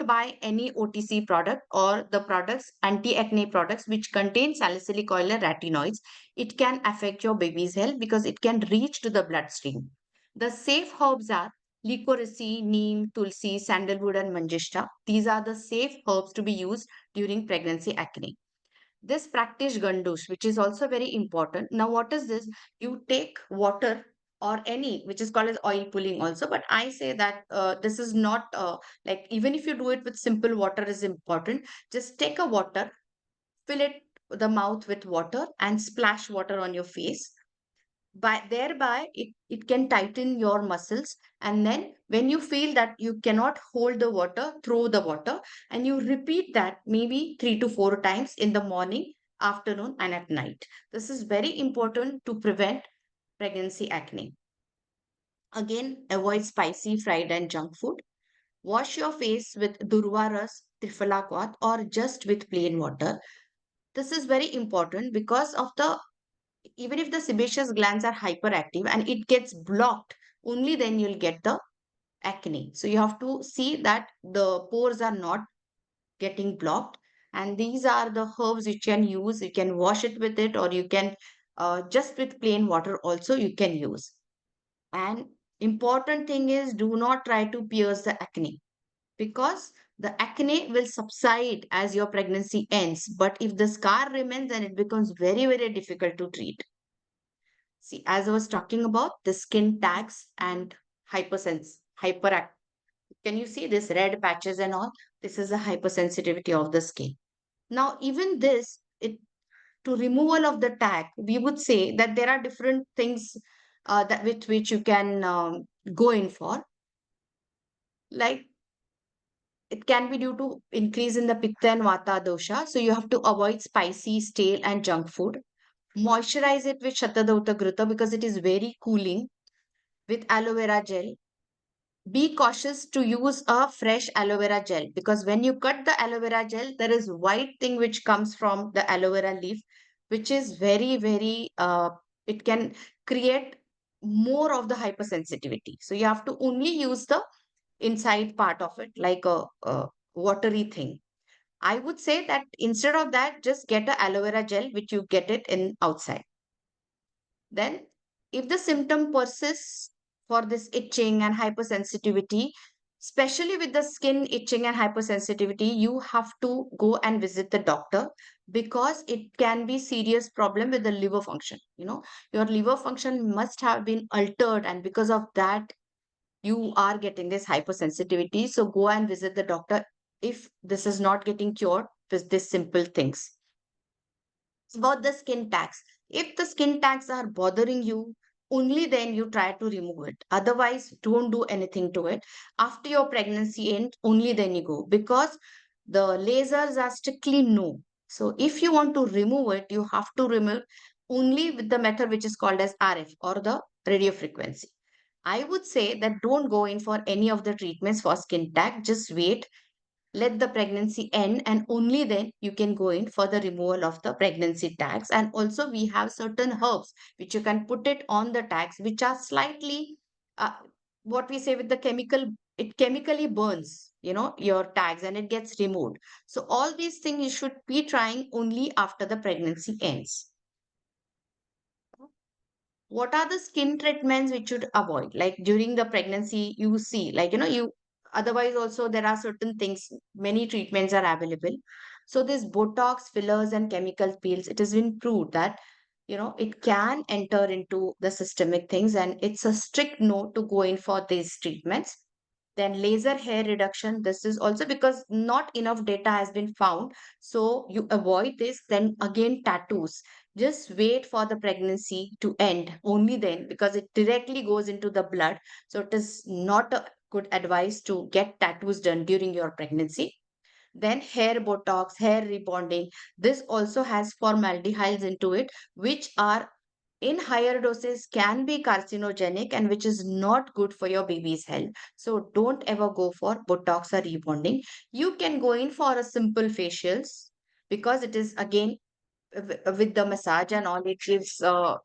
buy any OTC product or the products, anti-acne products, which contain salicylic oil and retinoids. It can affect your baby's health because it can reach to the bloodstream. The safe herbs are licorice, neem, tulsi, sandalwood, and manjishta. These are the safe herbs to be used during pregnancy acne. This practice gandush, which is also very important. Now, what is this? You take water or any, which is called as oil pulling also, but I say that this is not like, even if you do it with simple water is important. Just take a water, fill it the mouth with water, and splash water on your face. By thereby it can tighten your muscles, and then when you feel that you cannot hold the water, throw the water, and you repeat that maybe 3 to 4 times in the morning, afternoon, and at night. This is very important to prevent pregnancy acne. Again, avoid spicy, fried, and junk food. Wash your face with durva ras, triphala kwath, or just with plain water. This is very important because of the, even if the sebaceous glands are hyperactive and it gets blocked, only then you'll get the acne. So you have to see that the pores are not getting blocked. And these are the herbs you can use. You can wash it with it, or you can just with plain water also you can use. And important thing is, do not try to pierce the acne, because the acne will subside as your pregnancy ends. But if the scar remains, then it becomes very, very difficult to treat. See, as I was talking about the skin tags and hyperact. Can you see this red patches and all? This is the hypersensitivity of the skin. Now, even this, to removal of the tag, we would say that there are different things that with which you can go in for. Like, it can be due to increase in the pitta and vata dosha. So you have to avoid spicy, stale, and junk food. Moisturize it with Shatadauta Gruta because it is very cooling, with aloe vera gel. Be cautious to use a fresh aloe vera gel, because when you cut the aloe vera gel, there is white thing which comes from the aloe vera leaf, which is very, very, it can create more of the hypersensitivity. So you have to only use the inside part of it, like a watery thing. I would say that instead of that, just get a aloe vera gel, which you get it in outside. Then, if the symptom persists for this itching and hypersensitivity, especially with the skin itching and hypersensitivity, you have to go and visit the doctor, because it can be serious problem with the liver function. Your liver function must have been altered, and because of that, you are getting this hypersensitivity. So go and visit the doctor if this is not getting cured with these simple things. about the skin tags. If the skin tags are bothering you, only then you try to remove it. Otherwise, don't do anything to it. After your pregnancy ends, only then you go, because the lasers are strictly no. So if you want to remove it, you have to remove only with the method which is called as RF, or the radio frequency. I would say that don't go in for any of the treatments for skin tag. Just wait, let the pregnancy end, and only then you can go in for the removal of the pregnancy tags. And also we have certain herbs which you can put it on the tags, which are slightly what we say with the chemical, it chemically burns, your tags, and it gets removed. So all these things you should be trying only after the pregnancy ends. What are the skin treatments which should avoid, like during the pregnancy? You see, like, you, otherwise also there are certain things, many treatments are available. So this botox, fillers, and chemical peels, it has been proved that it can enter into the systemic things, and it's a strict no to go in for these treatments. Then laser hair reduction, this is also because not enough data has been found, so you avoid this. Then again, tattoos, just wait for the pregnancy to end, only then, because it directly goes into the blood. So it is not a good advice to get tattoos done during your pregnancy. Then hair botox, hair rebonding, this also has formaldehydes into it, which are in higher doses can be carcinogenic, and which is not good for your baby's health. So don't ever go for botox or rebonding. You can go in for a simple facials, because it is again with the massage and all, it gives so,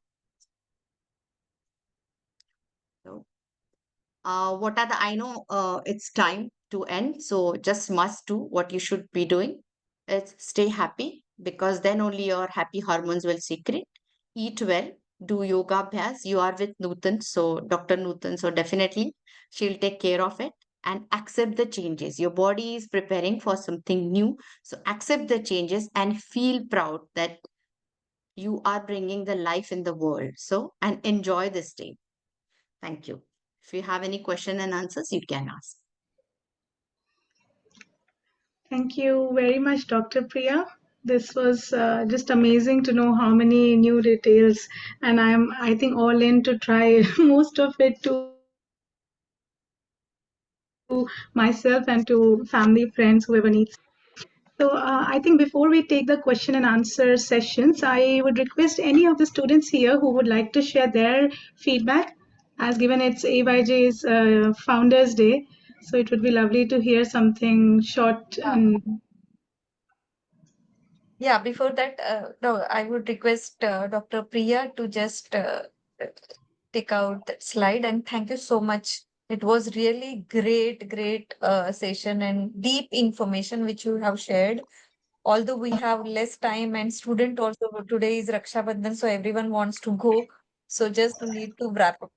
what are the, I know it's time to end, so just must do what you should be doing. It's stay happy, because then only your happy hormones will secrete. Eat well, do yoga abhyas. You are with Nutan, so Dr. Nutan, so definitely she'll take care of it. And accept the changes. Your body is preparing for something new, so accept the changes and feel proud that you are bringing the life in the world. So, and enjoy this day. Thank you. If you have any question and answers, you can ask. Thank you very much, Dr. Priya. This was just amazing to know how many new details, and I think, all in to try most of it to myself and to family, friends, whoever needs. So I think before we take the question and answer sessions, I would request any of the students here who would like to share their feedback, as given it's AYJ's Founders Day. So it would be lovely to hear something short and Yeah, before that, no, I would request Dr. Priya to just take out that slide. And thank you so much. It was really great session and deep information which you have shared. Although we have less time, and student also, today is Raksha Bandhan, so everyone wants to go. So just need to wrap up.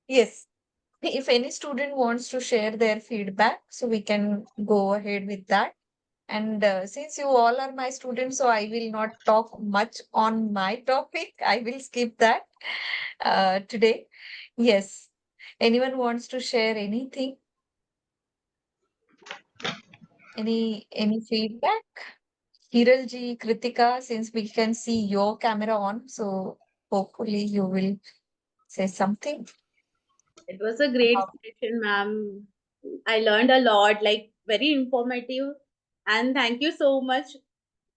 Yes. If any student wants to share their feedback, so we can go ahead with that. And since you all are my students, so I will not talk much on my topic. I will skip that today. Yes. Anyone wants to share anything? Any feedback? Hiral ji, Kritika, since we can see your camera on, so hopefully you will say something. It was a great session, ma'am. I learned a lot, like very informative. And thank you so much.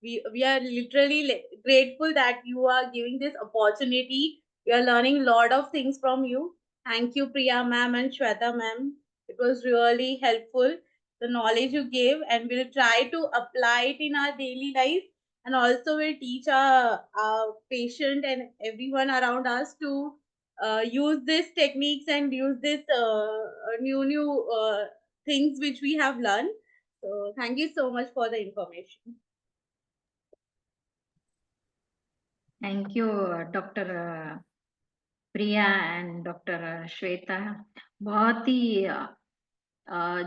We are literally grateful that you are giving this opportunity. We are learning a lot of things from you. Thank you, Priya ma'am and Shweta ma'am. It was really helpful, the knowledge you gave, and we'll try to apply it in our daily life. And also, we'll teach our patient and everyone around us to use these techniques and use this new things which we have learned. So, thank you so much for the information. Thank you, Dr. Priya and Dr. Shweta. बहुत ही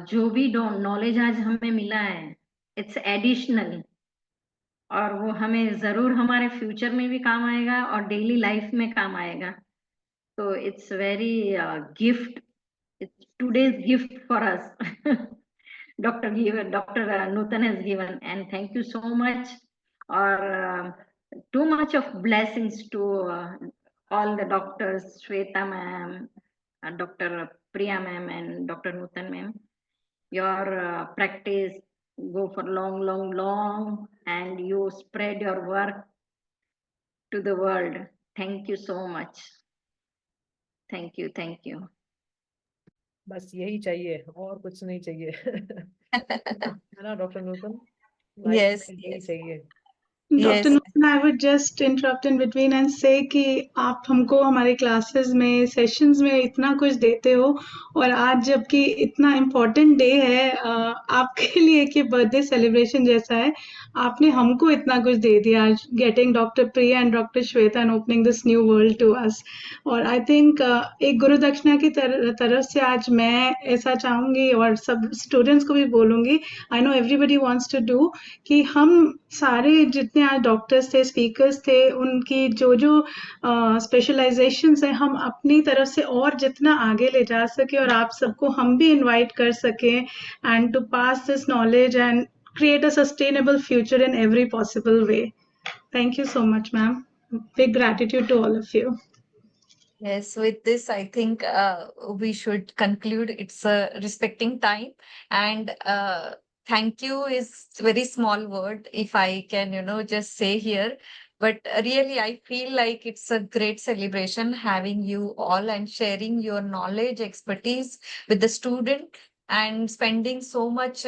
जो भी knowledge आज हमें मिला है, it's additional, और वो हमें जरूर हमारे फ्यूचर में भी काम आएगा और डेली लाइफ में काम आएगा. तो it's very gift, it's today's gift for us. Dr. Nutan has given, and thank you so much or too much of blessings to all the doctors, Shweta ma'am, Dr. Priya ma'am, and Dr. Nutan ma'am. Your practice go for long, long, long, and you spread your work to the world. Thank you so much. Thank you, thank you. बस यही चाहिए और कुछ नहीं चाहिए है ना doctor नूतन life Yes, में यही yes, चाहिए doctor yes. Nutan, I would just interrupt in between and से कि आप हमको हमारे क्लासेस में सेशंस में इतना कुछ देते हो, और आज जबकि इतना इम्पोर्टेंट डे है आपके लिए कि बर्थडे सेलिब्रेशन जैसा है, आपने हमको इतना कुछ दे दिया आज, getting doctor Priya and doctor Shweta and opening this new world to us. और आई थिंक एक गुरु दक्षिणा की तरफ से आज मैं ऐसा चाहूंगी और सब स्टूडेंट्स को भी बोलूंगी, I know everybody wants to do, कि हम सारे जितने आज डॉक्टर्स थे, स्पीकर्स थे, उनकी जो जो स्पेशलाइजेशंस हैं, हम अपनी तरफ से और जितना आगे ले जा सके और आप सबको हम भी इनवाइट कर सकें, and to pass this knowledge and create a sustainable future in every possible way. Thank you so much, ma'am. Big gratitude to all of you. Yes, with this, I think we should conclude. It's respecting time, and thank you is very small word if I can, just say here. But really, I feel like it's a great celebration having you all and sharing your knowledge, expertise with the student and spending so much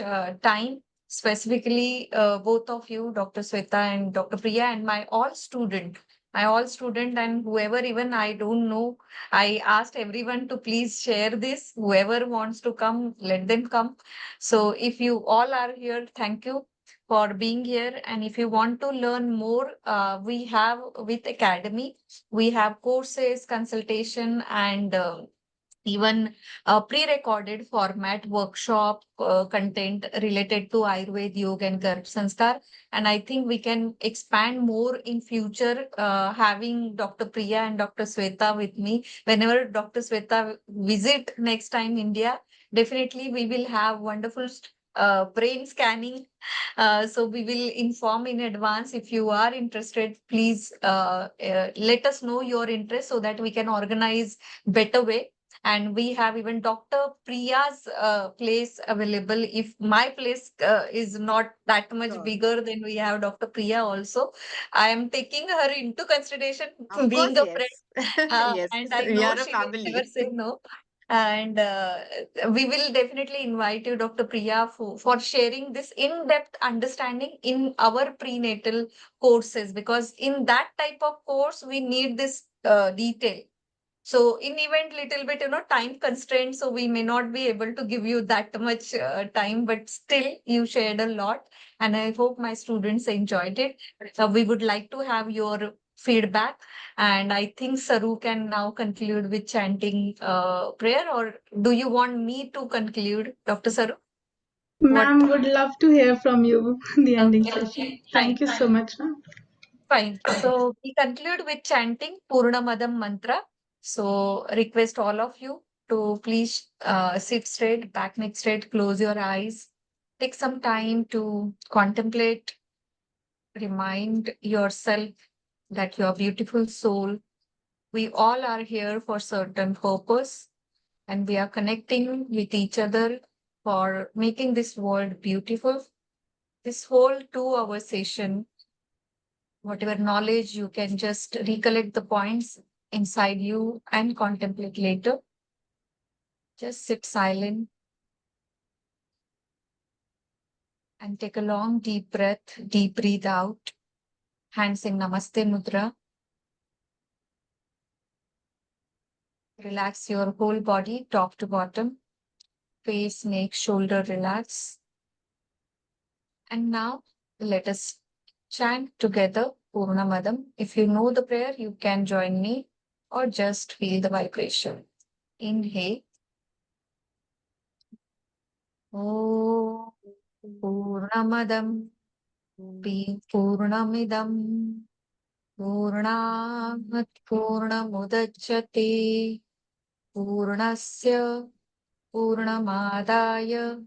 time. Specifically, both of you, Dr. Sweta and Dr. Priya, and my all student and whoever even I don't know, I asked everyone to please share this. Whoever wants to come, let them come. So if you all are here, thank you for being here. And if you want to learn more, we have with Academy, we have courses, consultation, and even a pre-recorded format workshop content related to Ayurveda, Yoga, and Garb Sanskar. And I think we can expand more in future, having Dr. Priya and Dr. Sweta with me. Whenever Dr. Sweta visit next time India, definitely we will have wonderful brain scanning. So we will inform in advance. If you are interested, please let us know your interest so that we can organize better way. And we have even Dr. Priya's place available. If my place is not that much Sure. bigger, then we have Dr. Priya also. I am taking her into consideration, Of being course, a friend, yes. Yes, and I we know are a she will never family. say no. And we will definitely invite you, Dr. Priya, for sharing this in-depth understanding in our prenatal courses, because in that type of course, we need this detail. So in event little bit, time constraints, so we may not be able to give you that much time, but still you shared a lot, and I hope my students enjoyed it. We would like to have your feedback, and I think Saru can now conclude with chanting prayer, or do you want me to conclude, Dr. Saru? What? Ma'am, would love to hear from you the ending Okay, session. fine, Thank you so much, ma'am. fine. So we conclude with chanting Purnamadam mantra. So request all of you to please sit straight, back neck straight, close your eyes. Take some time to contemplate, remind yourself that your beautiful soul, we all are here for certain purpose, and we are connecting with each other for making this world beautiful. This whole 2 hour session, whatever knowledge, you can just recollect the points inside you and contemplate later. Just sit silent and take a long deep breath. Deep breathe out. Hands in Namaste Mudra. Relax your whole body, top to bottom. Face, neck, shoulder relax. And now let us chant together Purnamadam. If you know the prayer, you can join me or just feel the vibration. Inhale. Om Purnamadam Purnamidam Purnat Purnamudachyate Purnasya Purnamadaya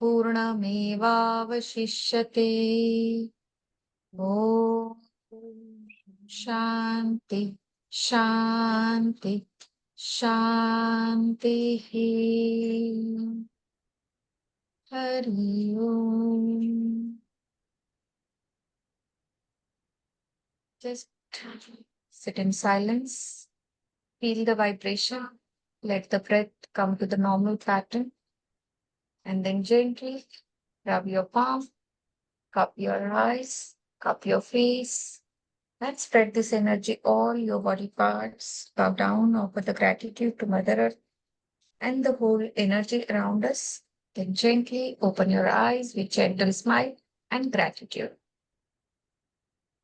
Purnamevavashishyate. Om Shanti, Shanti, Shanti. Hari Om. Just sit in silence. Feel the vibration. Let the breath come to the normal pattern. And then gently rub your palm, cup your eyes, cup your face, and spread this energy all your body parts. Bow down, offer the gratitude to Mother Earth and the whole energy around us. Then gently open your eyes with gentle smile and gratitude.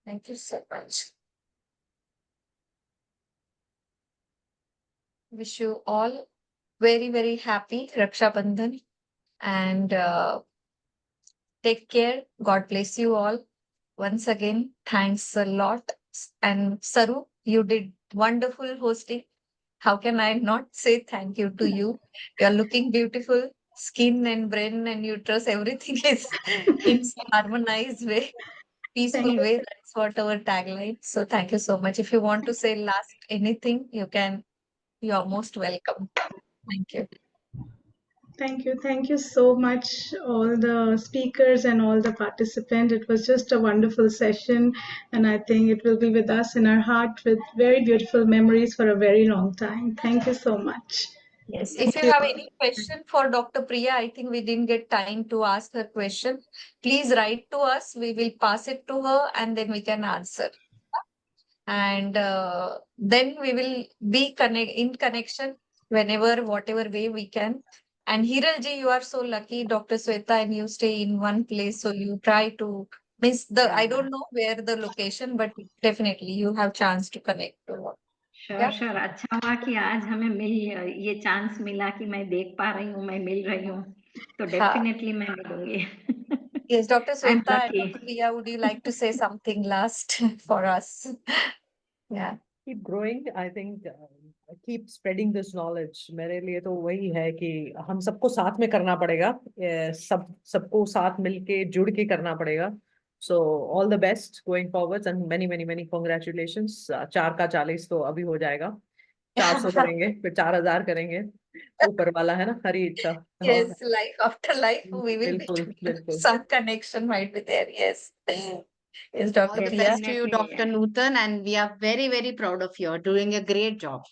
Thank you so much. Wish you all very, very happy Raksha Bandhan and take care. God bless you all. Once again, thanks a lot. And Saru, you did wonderful hosting. How can I not say thank you to you? You're looking beautiful. Skin and brain and uterus, everything is in harmonized way, Thank peaceful way. That's what our tagline. So thank you so much. If you want to say last anything, you can. You're most welcome. Thank you. Thank you. Thank you so much, all the speakers and all the participants. It was just a wonderful session, and I think it will be with us in our heart with very beautiful memories for a very long time. Thank you so much. Yes. Thank If you you. have any question for Dr. Priya, I think we didn't get time to ask her question. Please write to us. We will pass it to her and then we can answer. And then we will be in connection whenever, whatever way we can. And Hiralji, you are so lucky, Dr. Shweta, and you stay in one place. So you try to miss I don't know where the location, but definitely you have chance to connect to her. Sure sure अच्छा हुआ कि आज हमें ये chance मिला कि मैं देख पा रही हूँ, मैं मिल रही हूँ, तो डेफिनेटली मैं मिलूंगी. Yes, Dr. I'm Shweta and lucky. Dr. Priya, would you like to say something last for us? Yeah. Keep growing. I think keep spreading this knowledge. मेरे लिए तो वही है कि हम सबको साथ में करना पड़ेगा. सबको साथ मिलके जुड़ के करना पड़ेगा. So all the best going forwards and many many many congratulations. 4 का 40 तो अभी हो जाएगा. 400 करेंगे, फिर 4000 करेंगे. ऊपर वाला है ना, हरी इच्छा. Yes, life after life, we will be बिल्कुल together. बिल्कुल. Some connection might be there. Yes. Yes, All Dr. the Priya. best to you, Dr. Nutan, and we are very, very proud of you. You're doing a great job.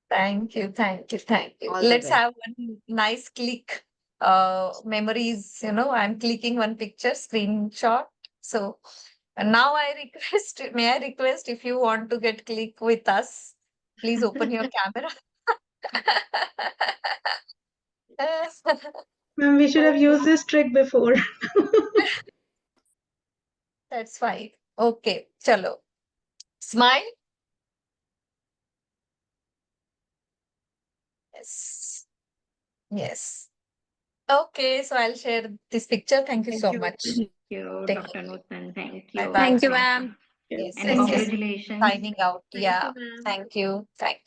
Thank you, thank you, thank you. All the Let's best. have one nice click. Memories, I'm clicking one picture, screenshot. So now may I request if you want to get click with us, please open your camera. Ma'am, we should have used this trick before. That's fine. Okay, chalo. Smile. Yes. Yes. Okay, so I'll share this picture. Thank you so much. Thank you, Take Dr. Nutan. Thank Bye you. bye. Thank you, ma'am. Yes, And yes, yes. congratulations. Signing out. Thank Yeah. you, ma'am. Thank you. Thank you.